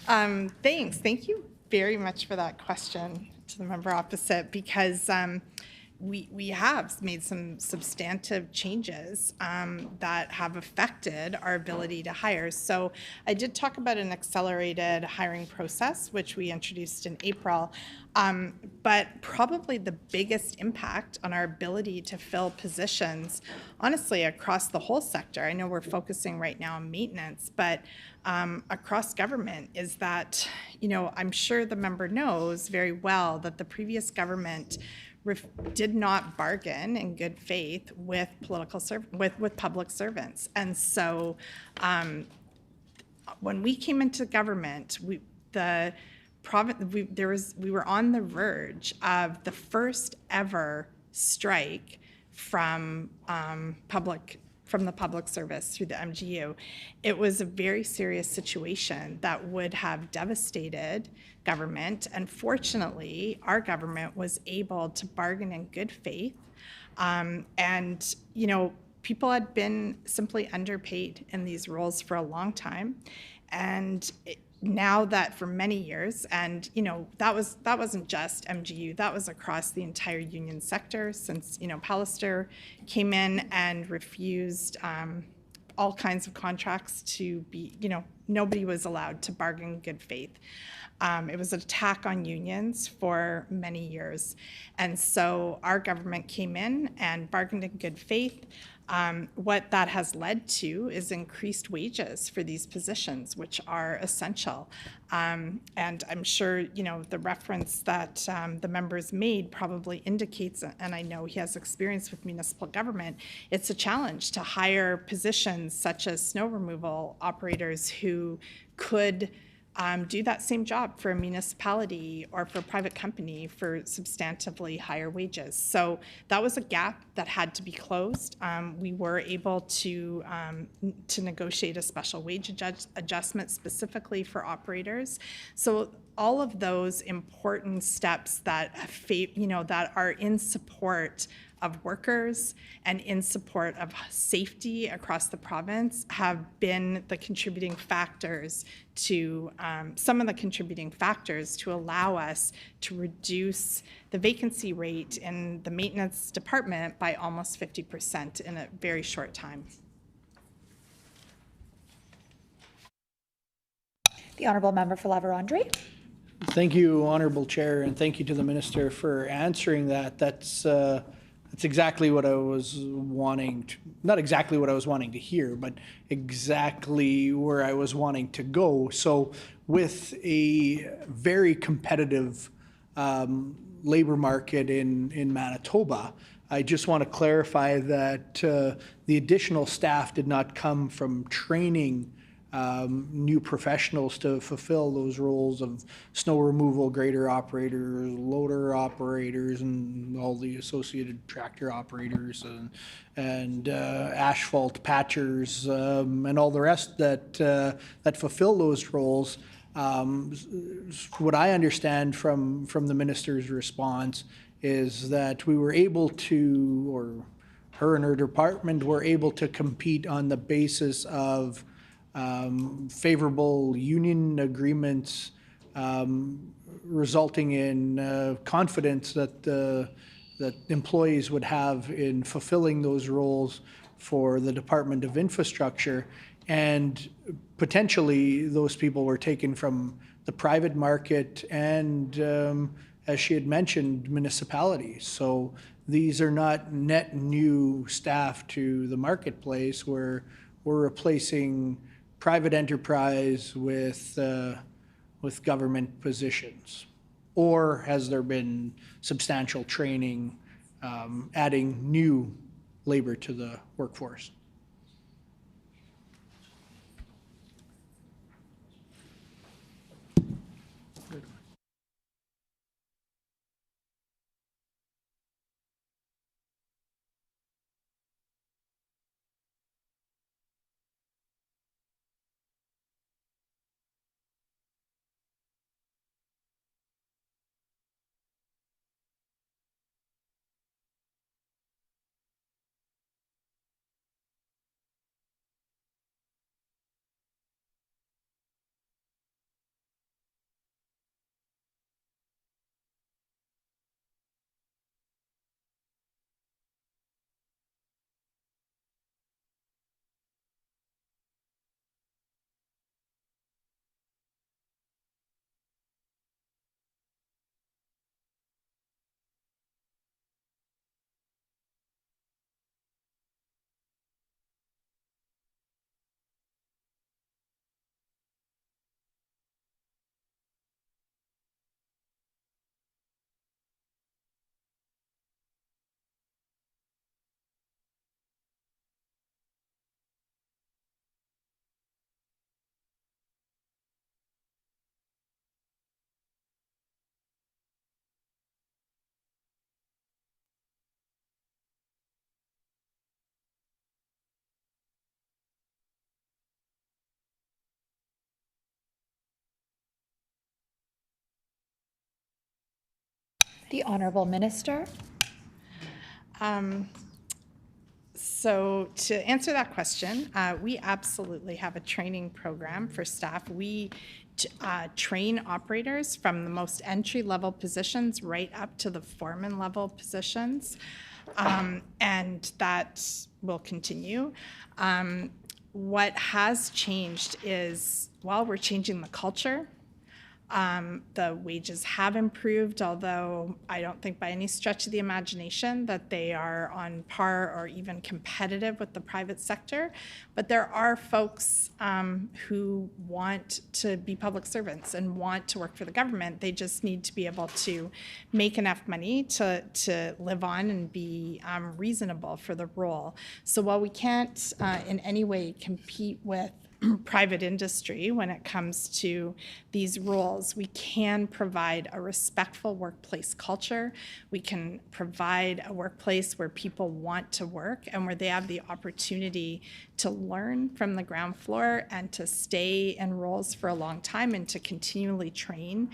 Thanks. Thank you very much for that question to the member opposite, because we have made some substantive changes that have affected our ability to hire. So I did talk about an accelerated hiring process, which we introduced in April. But probably the biggest impact on our ability to fill positions, honestly, across the whole sector, I know we're focusing right now on maintenance, but across government, is that, I'm sure the member knows very well that the previous government did not bargain in good faith with with public servants. And so when we came into government, we were on the verge of the first ever strike from the public service through the MGU. It was a very serious situation that would have devastated government, and fortunately, our government was able to bargain in good faith. And people had been simply underpaid in these roles for a long time, and now that for many years, and that wasn't just MGU, that was across the entire union sector, since Pallister came in and refused all kinds of contracts to be nobody was allowed to bargain in good faith. It was an attack on unions for many years. And so our government came in and bargained in good faith. What that has led to is increased wages for these positions, which are essential. And I'm sure, you know, the reference that the members made probably indicates, and I know he has experience with municipal government, it's a challenge to hire positions such as snow removal operators who could do that same job for a municipality or for a private company for substantively higher wages. So that was a gap that had to be closed. We were able to negotiate a special wage adjustment specifically for operators. So all of those important steps that that are in support of workers and in support of safety across the province have been the contributing factors to some of the contributing factors to allow us to reduce the vacancy rate in the maintenance department by almost 50% in a very short time. The Honourable Member for La Vérendrye. Thank you, Honourable Chair, and thank you to the Minister for answering that. That's exactly what I was wanting to, not exactly what I was wanting to hear, but exactly where I was wanting to go. So with a very competitive labor market in Manitoba, I just want to clarify that the additional staff did not come from training new professionals to fulfill those roles of snow removal grader operators, loader operators, and all the associated tractor operators, and asphalt patchers, and all the rest that fulfill those roles. What I understand from the minister's response is that we were able to, or her and her department were able to compete on the basis of favorable union agreements, resulting in confidence that employees would have in fulfilling those roles for the Department of Infrastructure, and potentially those people were taken from the private market and, as she had mentioned, municipalities. So these are not net new staff to the marketplace where we're replacing private enterprise with government positions? Or has there been substantial training adding new labor to the workforce? The Honourable Minister. So to answer that question, we absolutely have a training program for staff. We train operators from the most entry-level positions right up to the foreman-level positions, and that will continue. what has changed is, well, we're changing the culture. The wages have improved, although I don't think by any stretch of the imagination that they are on par or even competitive with the private sector. But there are folks who want to be public servants and want to work for the government. They just need to be able to make enough money to live on and be reasonable for the role. So while we can't in any way compete with private industry when it comes to these roles, we can provide a respectful workplace culture. We can provide a workplace where people want to work and where they have the opportunity to learn from the ground floor and to stay in roles for a long time and to continually train.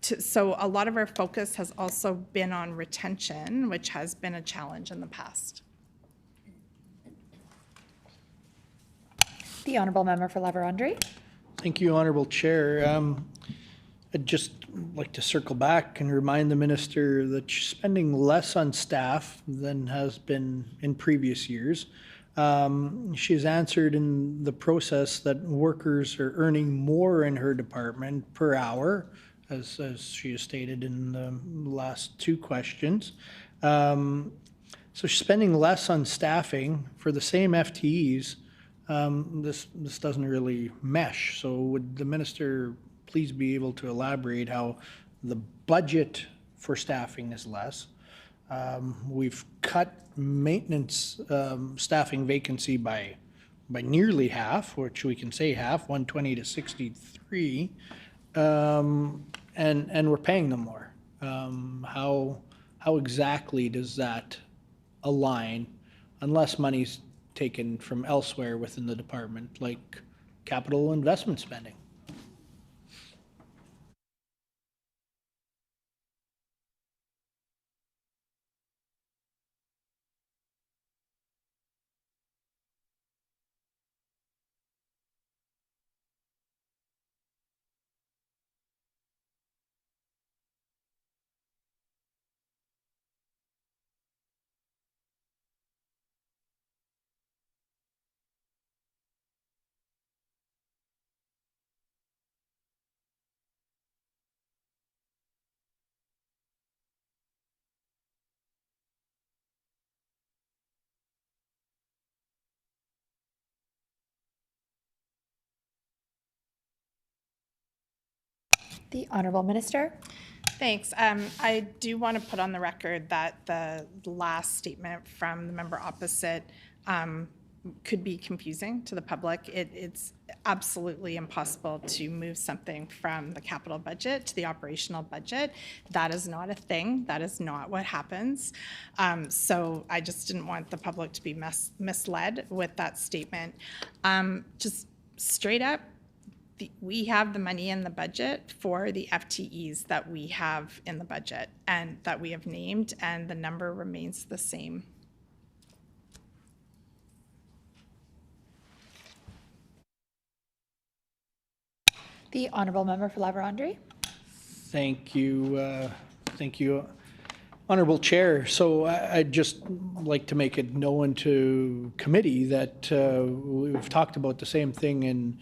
So a lot of our focus has also been on retention, which has been a challenge in the past. The Honourable Member for La Vérendrye. Thank you, Honourable Chair. I'd just like to circle back and remind the minister that she's spending less on staff than has been in previous years. She has answered in the process that workers are earning more in her department per hour, as she has stated in the last two questions. So she's spending less on staffing for the same FTEs. This doesn't really mesh. So would the minister please be able to elaborate how the budget for staffing is less? We've cut maintenance staffing vacancy by nearly half, which we can say half, 120 to 63, and we're paying them more. How exactly does that align, unless money's taken from elsewhere within the department, like capital investment spending? The Honourable Minister. Thanks. I do want to put on the record that the last statement from the member opposite could be confusing to the public. It's absolutely impossible to move something from the capital budget to the operational budget. That is not a thing. That is not what happens. So I just didn't want the public to be misled with that statement. Just straight up, we have the money in the budget for the FTEs that we have in the budget and that we have named, and the number remains the same. The Honourable Member for La Vérendrye. Thank you, Honourable Chair. So I'd just like to make it known to committee that we've talked about the same thing in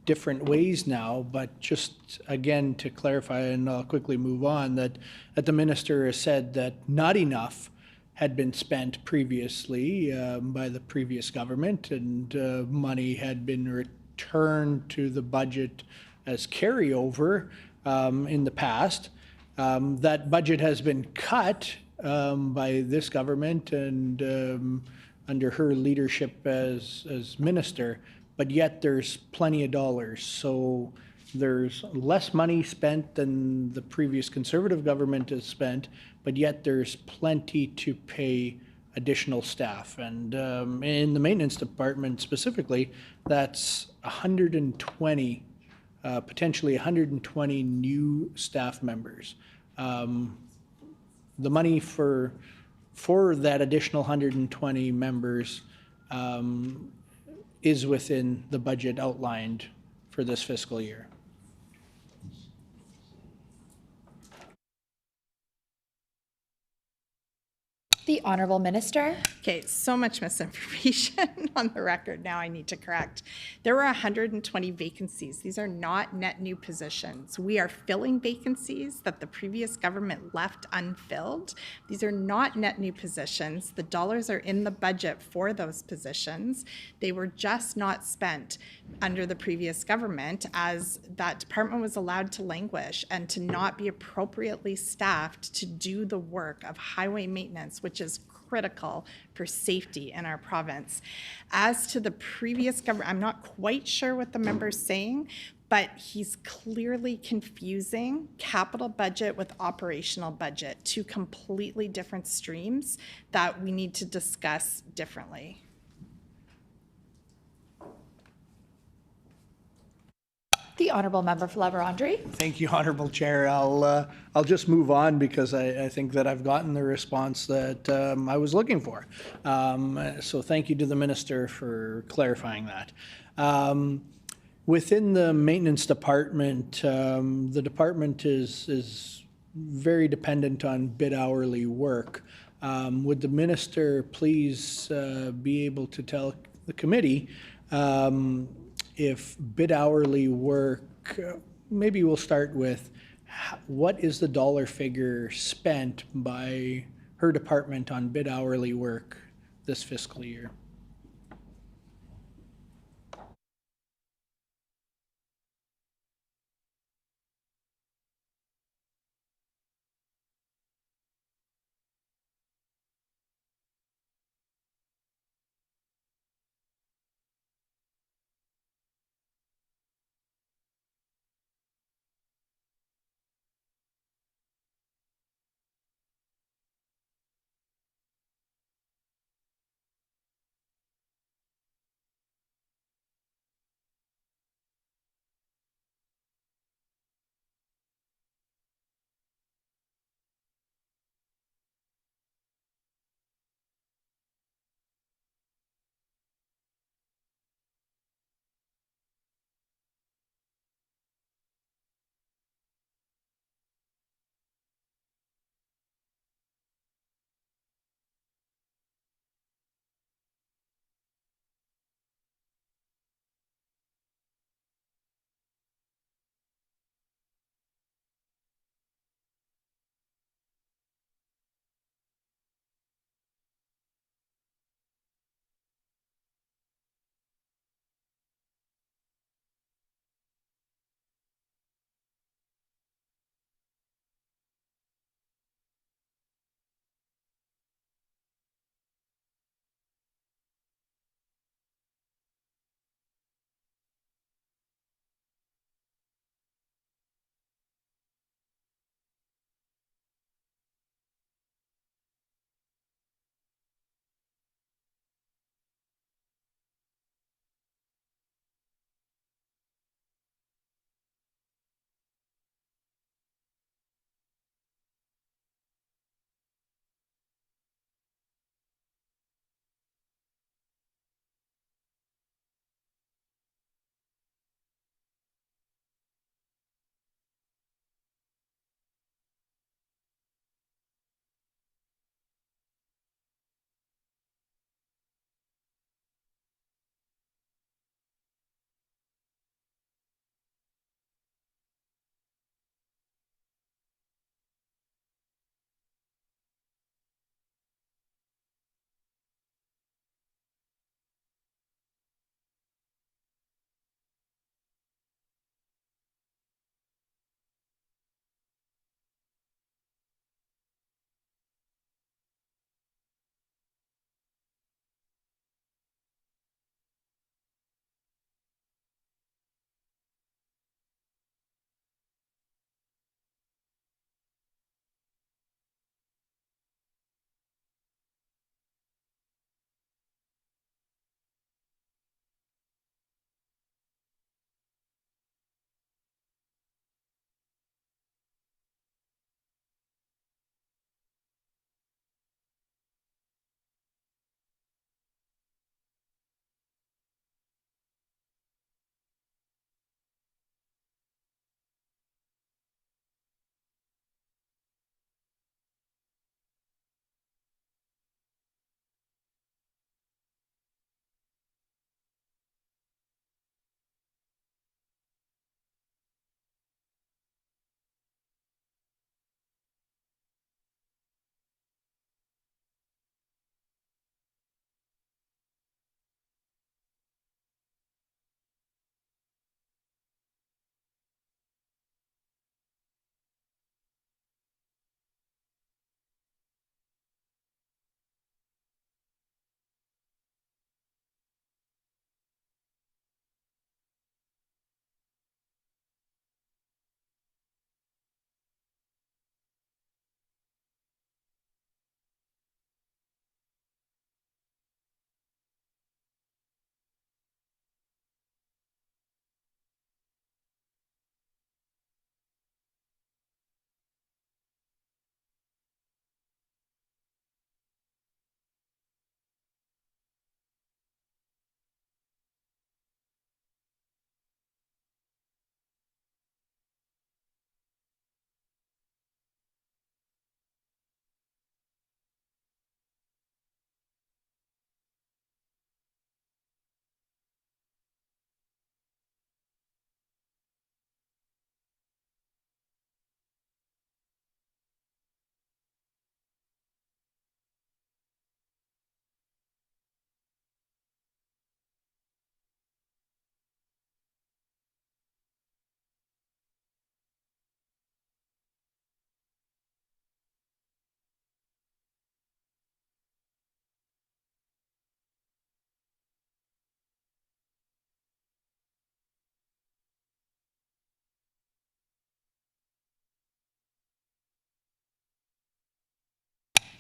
different ways now, but just again to clarify, and I'll quickly move on, that the minister has said that not enough had been spent previously by the previous government, and money had been returned to the budget as carryover in the past. That budget has been cut by this government and under her leadership as minister, but yet there's plenty of dollars. So there's less money spent than the previous Conservative government has spent, but yet there's plenty to pay additional staff. And in the maintenance department specifically, that's 120, potentially 120 new staff members. The money for that additional 120 members is within the budget outlined for this fiscal year. The Honorable Minister. Okay, so much misinformation on the record now I need to correct. There were 120 vacancies. These are not net new positions. We are filling vacancies that the previous government left unfilled. These are not net new positions. The dollars are in the budget for those positions. They were just not spent under the previous government, as that department was allowed to languish and to not be appropriately staffed to do the work of highway maintenance, which is critical for safety in our province. As to the previous government, I'm not quite sure what the member's saying, but he's clearly confusing capital budget with operational budget, two completely different streams that we need to discuss differently. The Honorable Member for La Vérendrye. Thank you, Honorable Chair. I'll just move on because I think that I've gotten the response that I was looking for. So thank you to the minister for clarifying that. Within the maintenance department, the department is very dependent on bid hourly work. Would the minister please be able to tell the committee if bid hourly work, maybe we'll start with what is the dollar figure spent by her department on bid hourly work this fiscal year?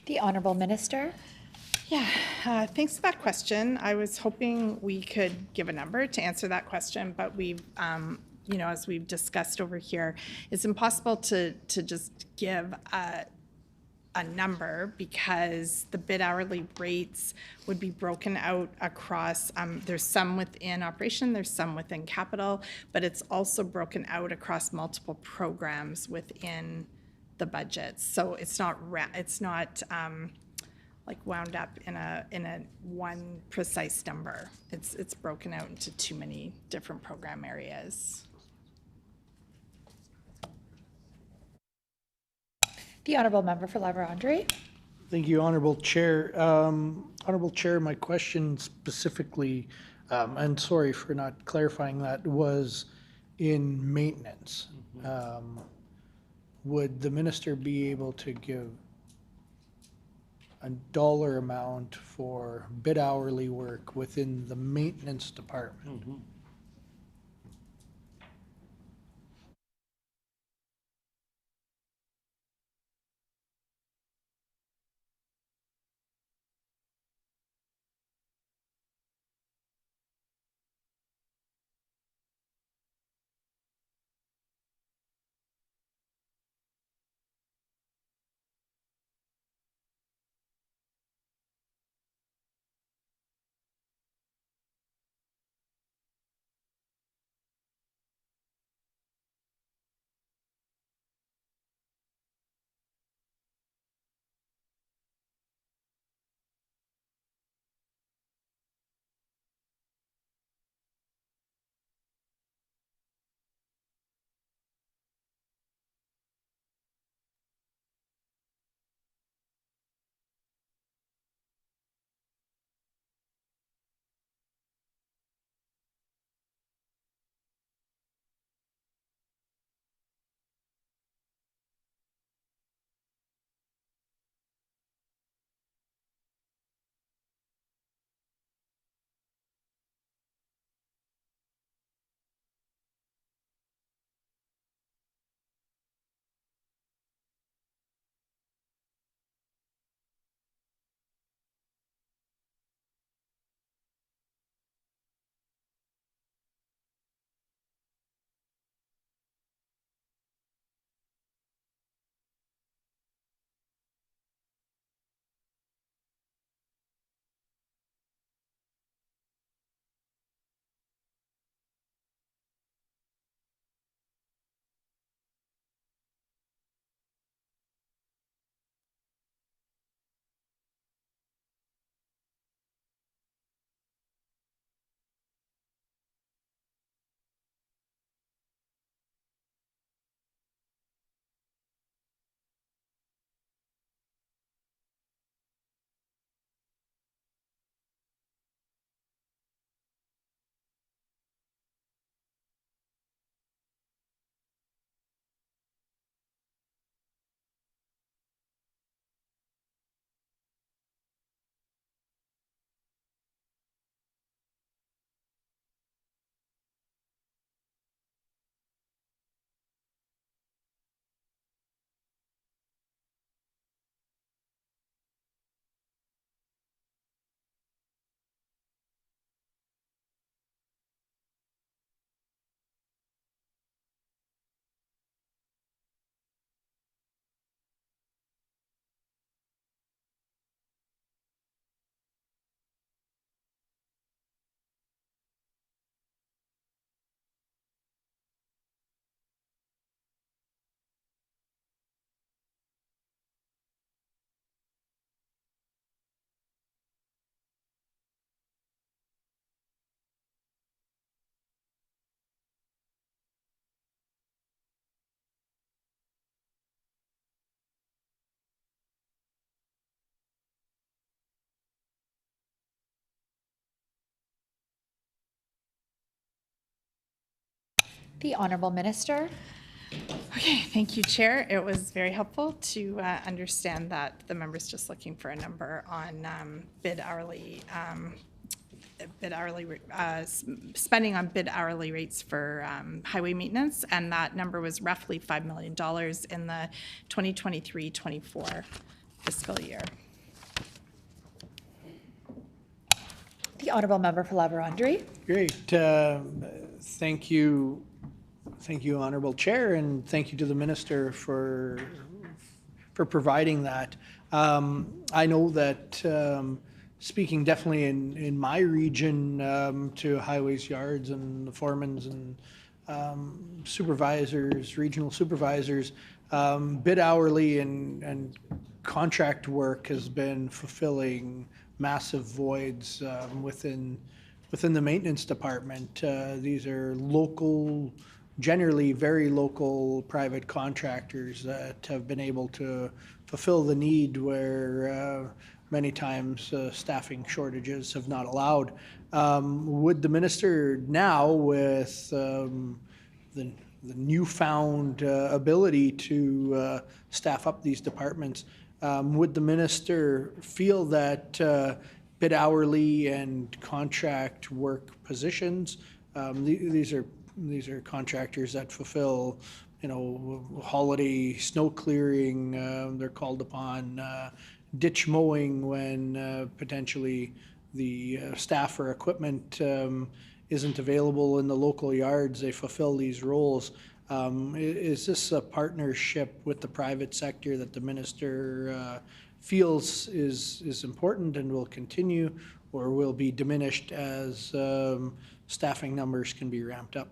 The Honourable Minister. Yeah, thanks for that question. I was hoping we could give a number to answer that question, but we've, you know, as we've discussed over here, it's impossible to just give a number because the bid hourly rates would be broken out across, there's some within operation, there's some within capital, but it's also broken out across multiple programs within the budget. So it's not, like wound up in a one precise number. It's broken out into too many different program areas. The Honourable Member for La Vérendrye. Thank you, Honorable Chair. Honorable Chair, my question specifically, and sorry for not clarifying that, was in maintenance. Would the minister be able to give a dollar amount for bid hourly work within the maintenance department? The Honourable Minister. Okay, thank you, Chair. It was very helpful to understand that the member's just looking for a number on spending on bid hourly rates for highway maintenance, and that number was roughly $5 million in the 2023-24 fiscal year. The Honourable Member for La Vérendrye. Great. Thank you. Thank you, Honourable Chair, and thank you to the Minister for providing that. I know that speaking definitely in my region to highways, yards, and the foremans and supervisors, regional supervisors, bid hourly and contract work has been fulfilling massive voids within the maintenance department. These are local, generally very local private contractors that have been able to fulfill the need where many times staffing shortages have not allowed. Would the minister now, with the newfound ability to staff up these departments, would the minister feel that bid hourly and contract work positions, these are contractors that fulfill, holiday snow clearing, they're called upon, ditch mowing when potentially the staff or equipment isn't available in the local yards, they fulfill these roles. Is this a partnership with the private sector that the minister feels is important and will continue, or will be diminished as staffing numbers can be ramped up?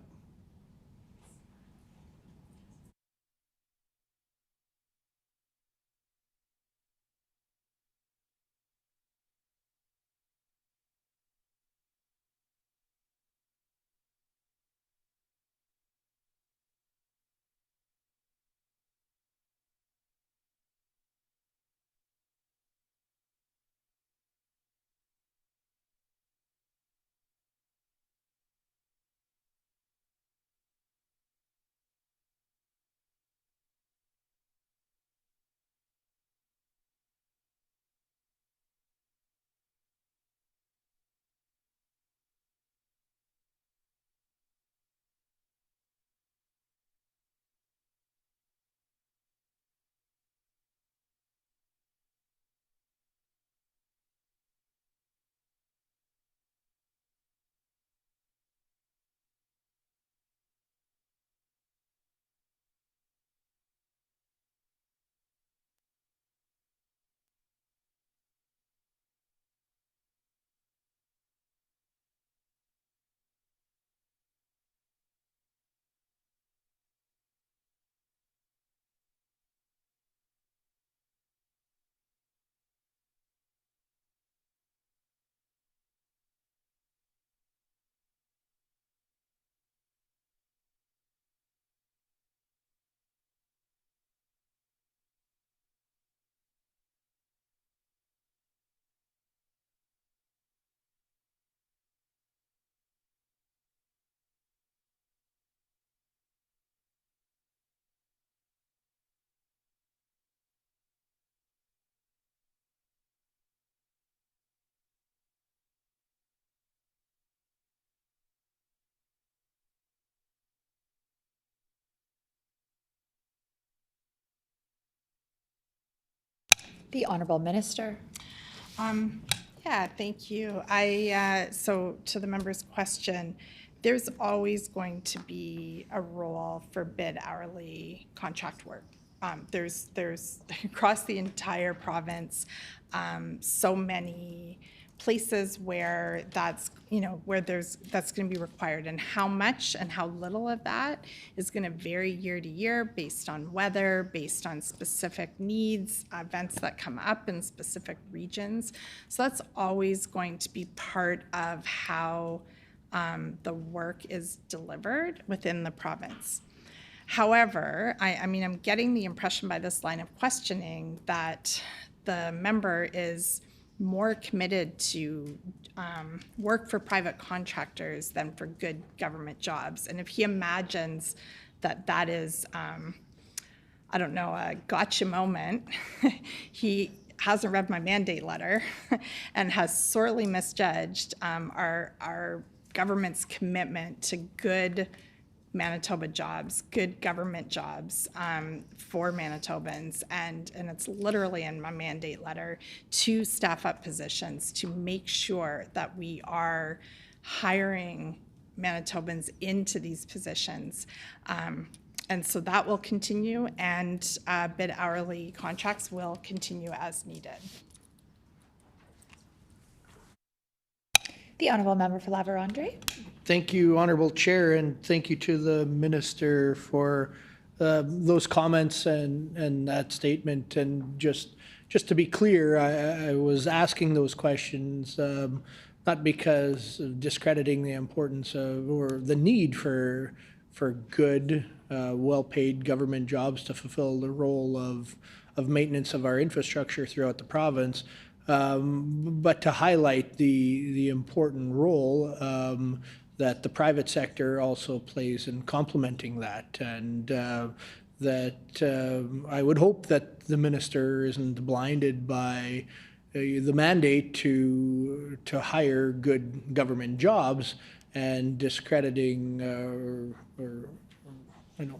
The Honourable Minister. Yeah, thank you. So to the member's question, there's always going to be a role for bid hourly contract work. There's across the entire province, so many places where that's going to be required, and how much and how little of that is going to vary year to year based on weather, based on specific needs, events that come up in specific regions. So that's always going to be part of how the work is delivered within the province. However, I'm getting the impression by this line of questioning that the member is more committed to work for private contractors than for good government jobs. And if he imagines that that is, a gotcha moment, he hasn't read my mandate letter and has sorely misjudged our government's commitment to good Manitoba jobs, good government jobs for Manitobans. And it's literally in my mandate letter to staff up positions to make sure that we are hiring Manitobans into these positions. And so that will continue, and bid hourly contracts will continue as needed. The Honourable Member for Lavarandre. Thank you, Honorable Chair, and thank you to the Minister for those comments and that statement. And just to be clear, I was asking those questions not because of discrediting the importance of or the need for good, well-paid government jobs to fulfill the role of maintenance of our infrastructure throughout the province, but to highlight the important role that the private sector also plays in complementing that, and that I would hope that the minister isn't blinded by the mandate to hire good government jobs and discrediting or you know,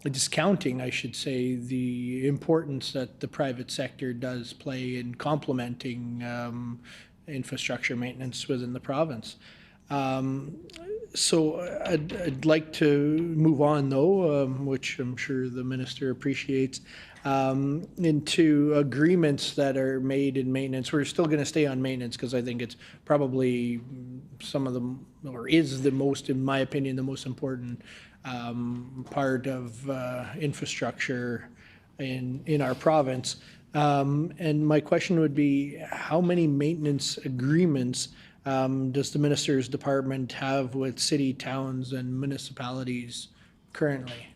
discounting, I should say, the importance that the private sector does play in complementing infrastructure maintenance within the province. So I'd like to move on, though, which I'm sure the minister appreciates, into agreements that are made in maintenance. We're still going to stay on maintenance because I think it's probably some of them, or is the most, in my opinion, the most important part of infrastructure in our province. And my question would be, how many maintenance agreements does the minister's department have with city, towns, and municipalities currently?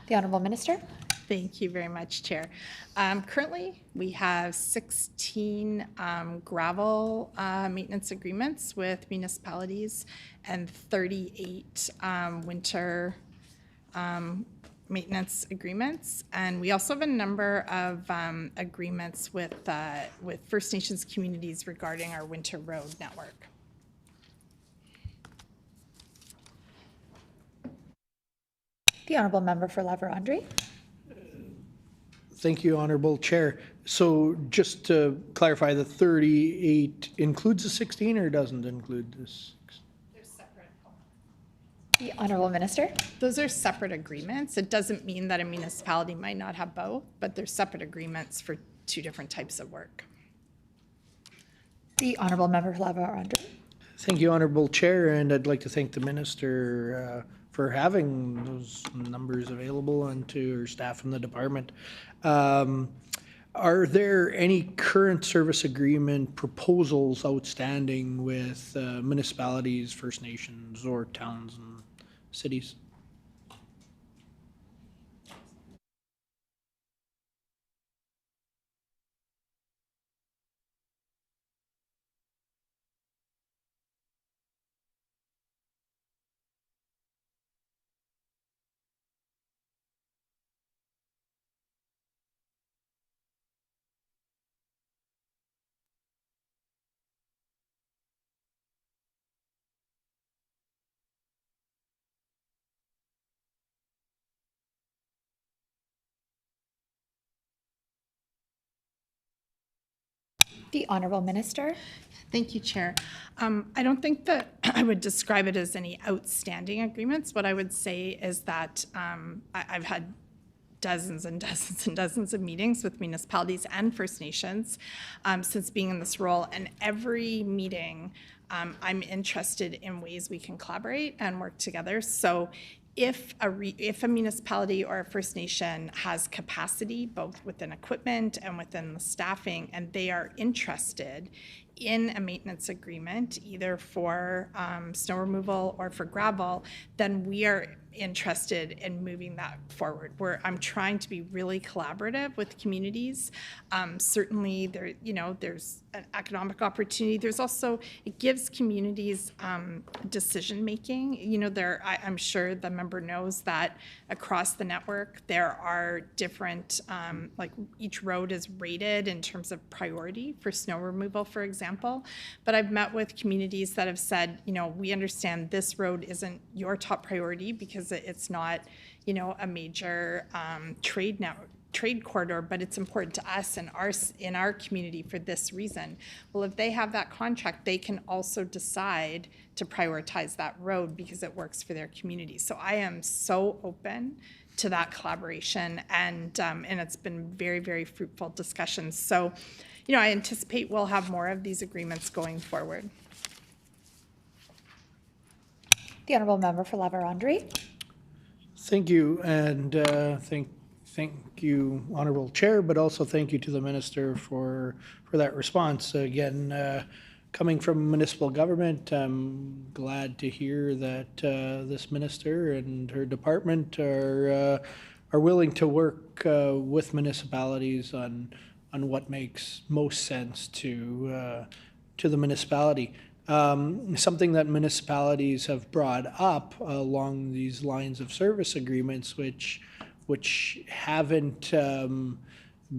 The Honourable Minister. Thank you very much, Chair. Currently, we have 16 gravel maintenance agreements with municipalities and 38 winter maintenance agreements. And we also have a number of agreements with First Nations communities regarding our winter road network. The Honourable Member for La Vérendrye. Thank you, Honorable Chair. So just to clarify, the 38 includes the 16 or doesn't include this? The Honourable Minister. Those are separate agreements. It doesn't mean that a municipality might not have both, but they're separate agreements for two different types of work. The Honourable Member for La Vérendrye. Thank you, Honorable Chair, and I'd like to thank the Minister for having those numbers available and to her staff in the department. Are there any current service agreement proposals outstanding with municipalities, First Nations, or towns and cities? The Honourable Minister. Thank you, Chair. I don't think that I would describe it as any outstanding agreements. What I would say is that I've had dozens and dozens and dozens of meetings with municipalities and First Nations since being in this role. And every meeting, I'm interested in ways we can collaborate and work together. So if a municipality or a First Nation has capacity, both within equipment and within the staffing, and they are interested in a maintenance agreement, either for snow removal or for gravel, then we are interested in moving that forward. I'm trying to be really collaborative with communities. Certainly, there's an economic opportunity. There's also, it gives communities decision making. I'm sure the member knows that across the network there are different, like each road is rated in terms of priority for snow removal, for example. But I've met with communities that have said, we understand this road isn't your top priority because it's not, a major trade corridor, but it's important to us and in our community for this reason. Well, if they have that contract, they can also decide to prioritize that road because it works for their community. So I am so open to that collaboration, and it's been very, very fruitful discussions. So, I anticipate we'll have more of these agreements going forward. The Honourable Member for La Vérendrye. Thank you, and thank you, Honorable Chair, but also thank you to the Minister for that response. Again, coming from municipal government, I'm glad to hear that this Minister and her department are willing to work with municipalities on what makes most sense to the municipality. Something that municipalities have brought up along these lines of service agreements, which haven't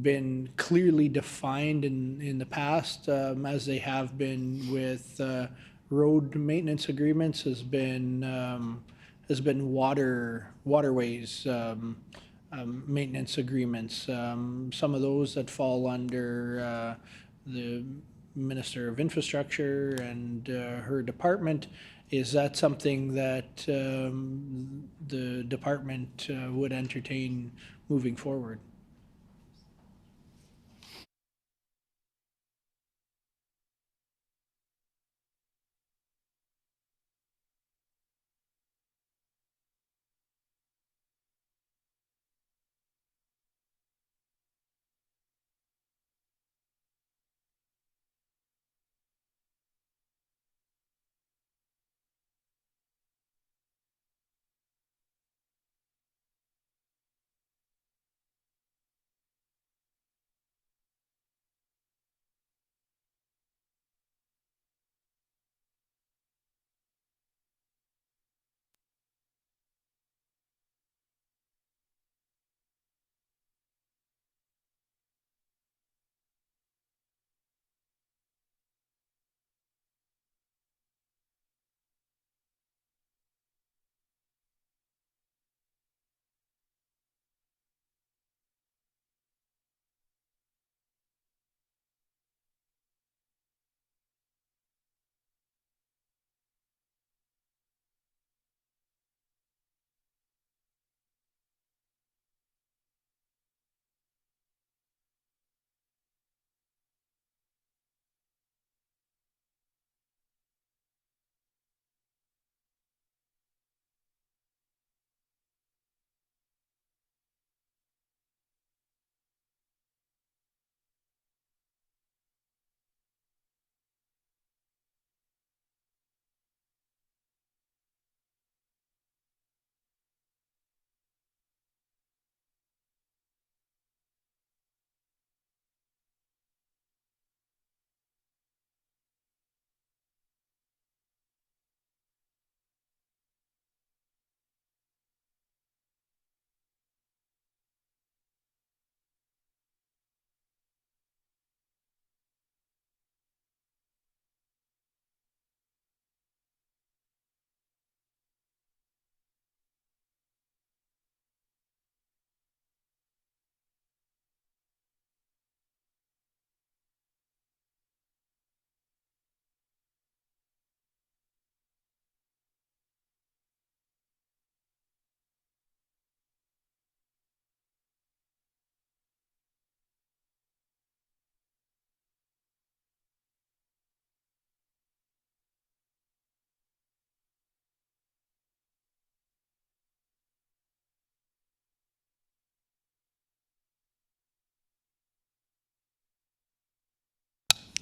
been clearly defined in the past, as they have been with road maintenance agreements, has been waterways maintenance agreements. Some of those that fall under the Minister of Infrastructure and her department. Is that something that the department would entertain moving forward?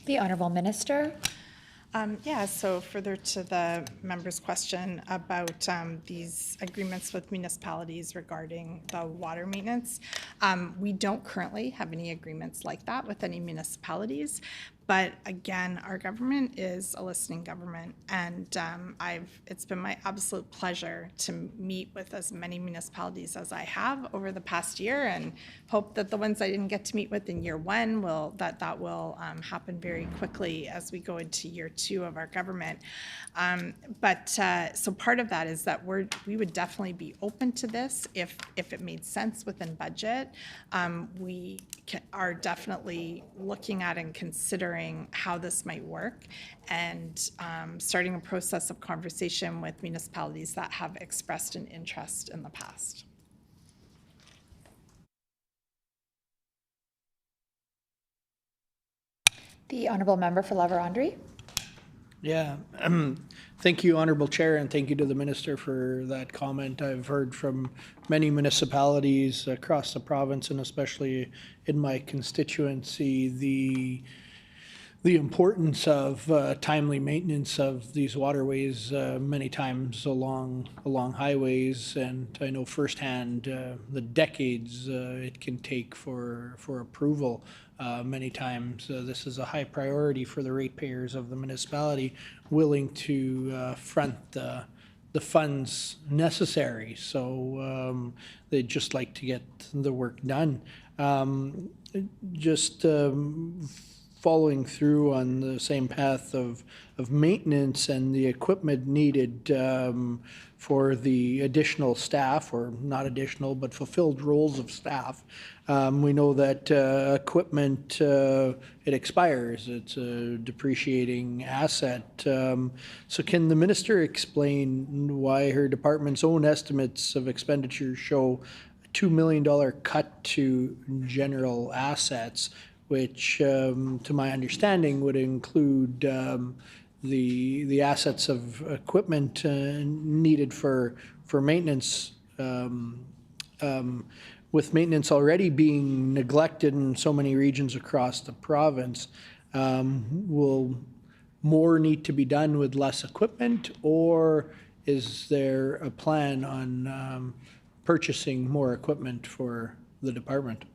The Honourable Minister. Yeah, so further to the member's question about these agreements with municipalities regarding the water maintenance, we don't currently have any agreements like that with any municipalities. But again, our government is a listening government, and it's been my absolute pleasure to meet with as many municipalities as I have over the past year, and hope that the ones I didn't get to meet with in year one will happen very quickly as we go into year two of our government. So part of that is that we would definitely be open to this if it made sense within budget. We are definitely looking at and considering how this might work, and starting a process of conversation with municipalities that have expressed an interest in the past. The Honourable Member for La Vérendrye. Yeah, thank you, Honorable Chair, and thank you to the Minister for that comment. I've heard from many municipalities across the province, and especially in my constituency, the importance of timely maintenance of these waterways, many times along highways, and I know firsthand the decades it can take for approval. Many times this is a high priority for the ratepayers of the municipality, willing to front the funds necessary. So they'd just like to get the work done. Following through on the same path of maintenance and the equipment needed for the additional staff, or not additional, but fulfilled roles of staff. We know that equipment, it expires. It's a depreciating asset. So can the minister explain why her department's own estimates of expenditures show a $2 million cut to general assets, which, to my understanding, would include the assets of equipment needed for maintenance, with maintenance already being neglected in so many regions across the province. Will more need to be done with less equipment, or is there a plan on purchasing more equipment for the department?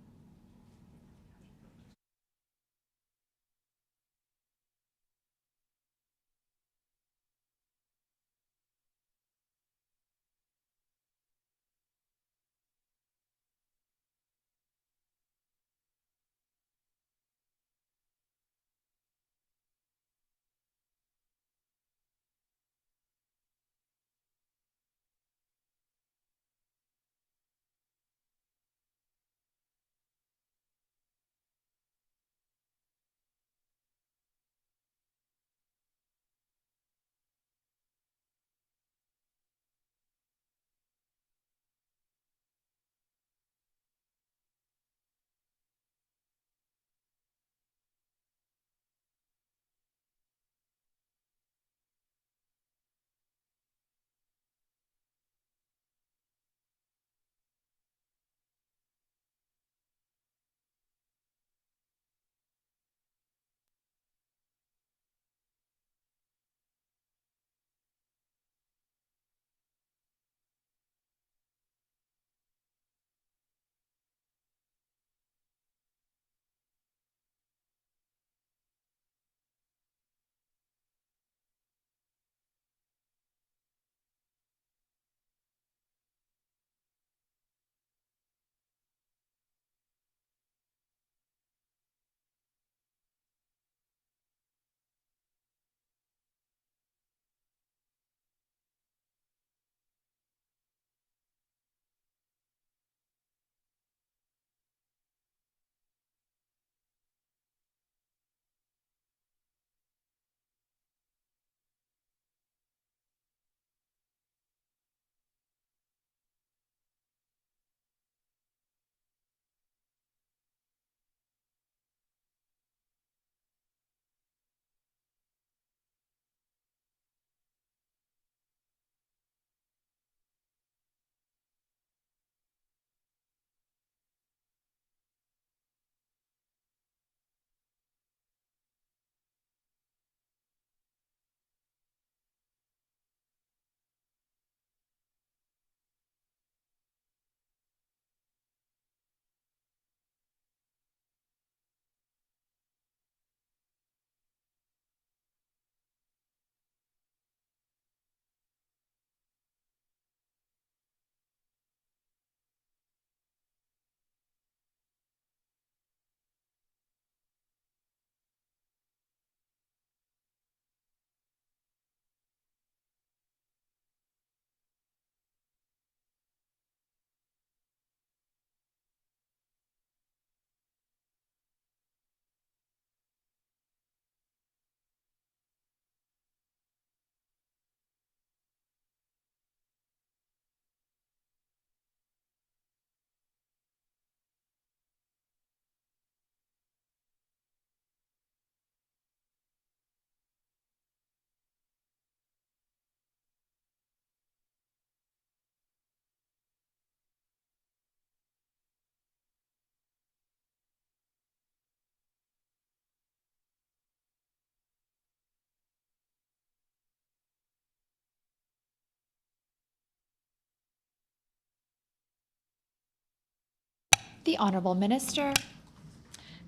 The Honourable Minister.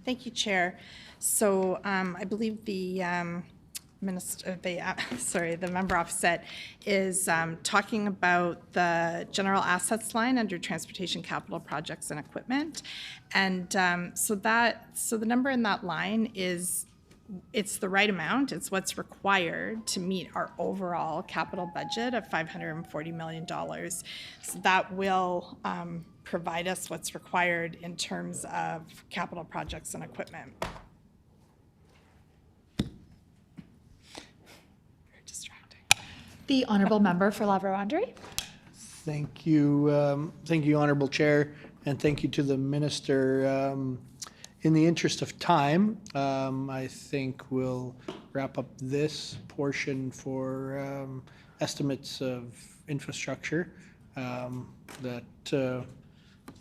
Thank you, Chair. So I believe the the member offset is talking about the general assets line under transportation capital projects and equipment. And so the number in that line is, it's the right amount. It's what's required to meet our overall capital budget of $540 million. So that will provide us what's required in terms of capital projects and equipment. Very distracting. The Honourable Member for Laverne-Andre. Thank you, Honorable Chair, and thank you to the Minister. In the interest of time, I think we'll wrap up this portion for estimates of infrastructure. That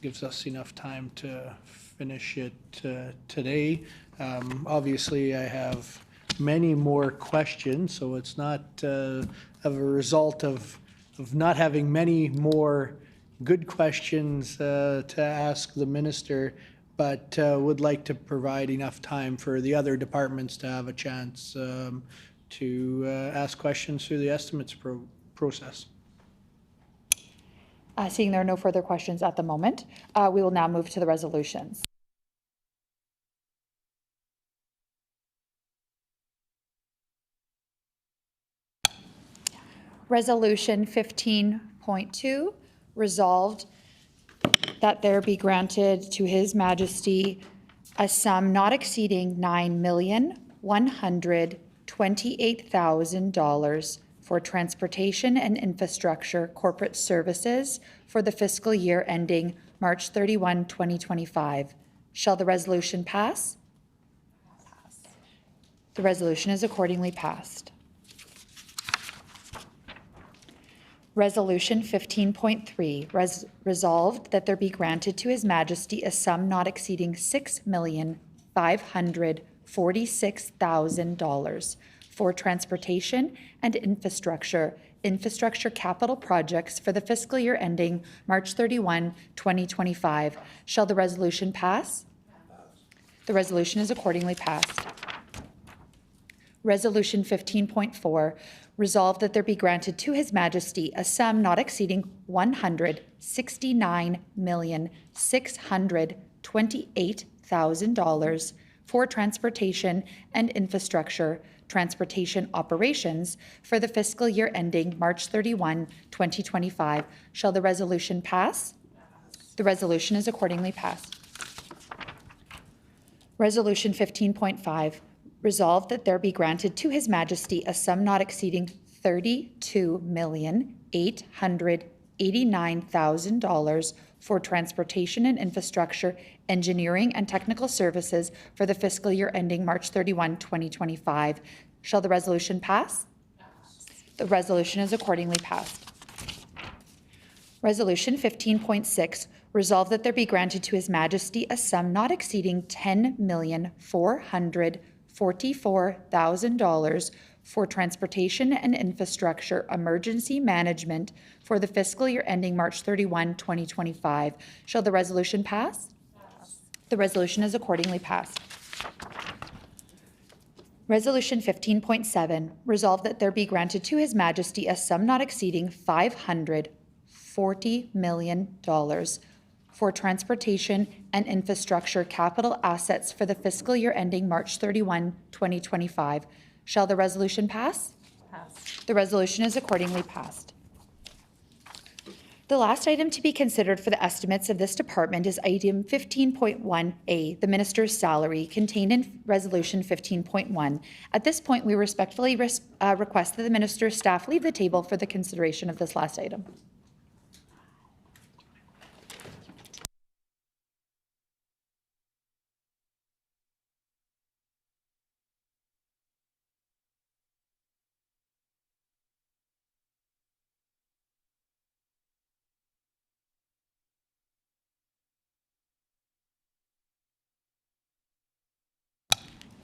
gives us enough time to finish it today. Obviously, I have many more questions, so it's not of a result of not having many more good questions to ask the Minister, but would like to provide enough time for the other departments to have a chance to ask questions through the estimates process. Seeing there are no further questions at the moment, we will now move to the resolutions. Resolution 15.2, resolved that there be granted to His Majesty a sum not exceeding $9,128,000 for transportation and infrastructure corporate services for the fiscal year ending March 31, 2025. Shall the resolution pass? Pass. The resolution is accordingly passed. Resolution 15.3, resolved that there be granted to His Majesty a sum not exceeding $6,546,000 for transportation and infrastructure capital projects for the fiscal year ending March 31, 2025. Shall the resolution pass? The resolution is accordingly passed. Resolution 15.4, resolved that there be granted to His Majesty a sum not exceeding $169,628,000 for transportation and infrastructure transportation operations for the fiscal year ending March 31, 2025. Shall the resolution pass? The resolution is accordingly passed. Resolution 15.5, resolved that there be granted to His Majesty a sum not exceeding $32,889,000 for transportation and infrastructure, engineering and technical services for the fiscal year ending March 31, 2025. Shall the resolution pass? The resolution is accordingly passed. Resolution 15.6, resolved that there be granted to His Majesty a sum not exceeding $10,444,000 for transportation and infrastructure emergency management for the fiscal year ending March 31, 2025. Shall the resolution pass? Yes. The resolution is accordingly passed. Resolution 15.7, resolved that there be granted to His Majesty a sum not exceeding $540 million for transportation and infrastructure capital assets for the fiscal year ending March 31, 2025. Shall the resolution pass? Pass. The resolution is accordingly passed. The last item to be considered for the estimates of this department is item 15.1A, the Minister's salary, contained in Resolution 15.1. At this point, we respectfully request that the Minister's staff leave the table for the consideration of this last item.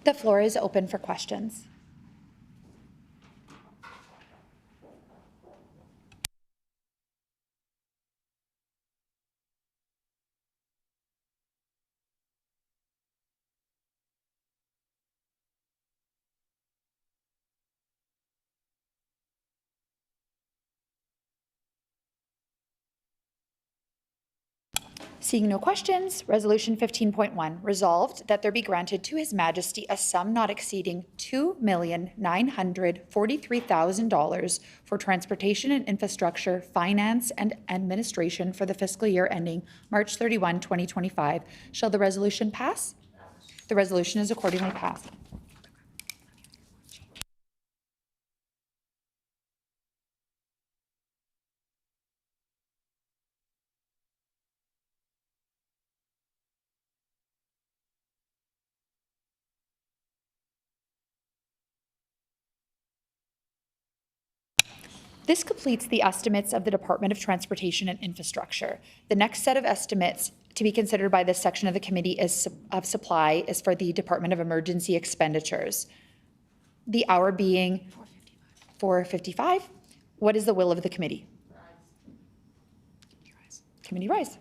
The floor is open for questions. Seeing no questions, Resolution 15.1, resolved that there be granted to His Majesty a sum not exceeding $2,943,000 for transportation and infrastructure, finance, and administration for the fiscal year ending March 31, 2025. Shall the resolution pass? The resolution is accordingly passed. This completes the estimates of the Department of Transportation and Infrastructure. The next set of estimates to be considered by this section of the Committee of Supply is for the Department of Emergency Expenditures. The hour being 4:55. What is the will of the committee? Committee rise.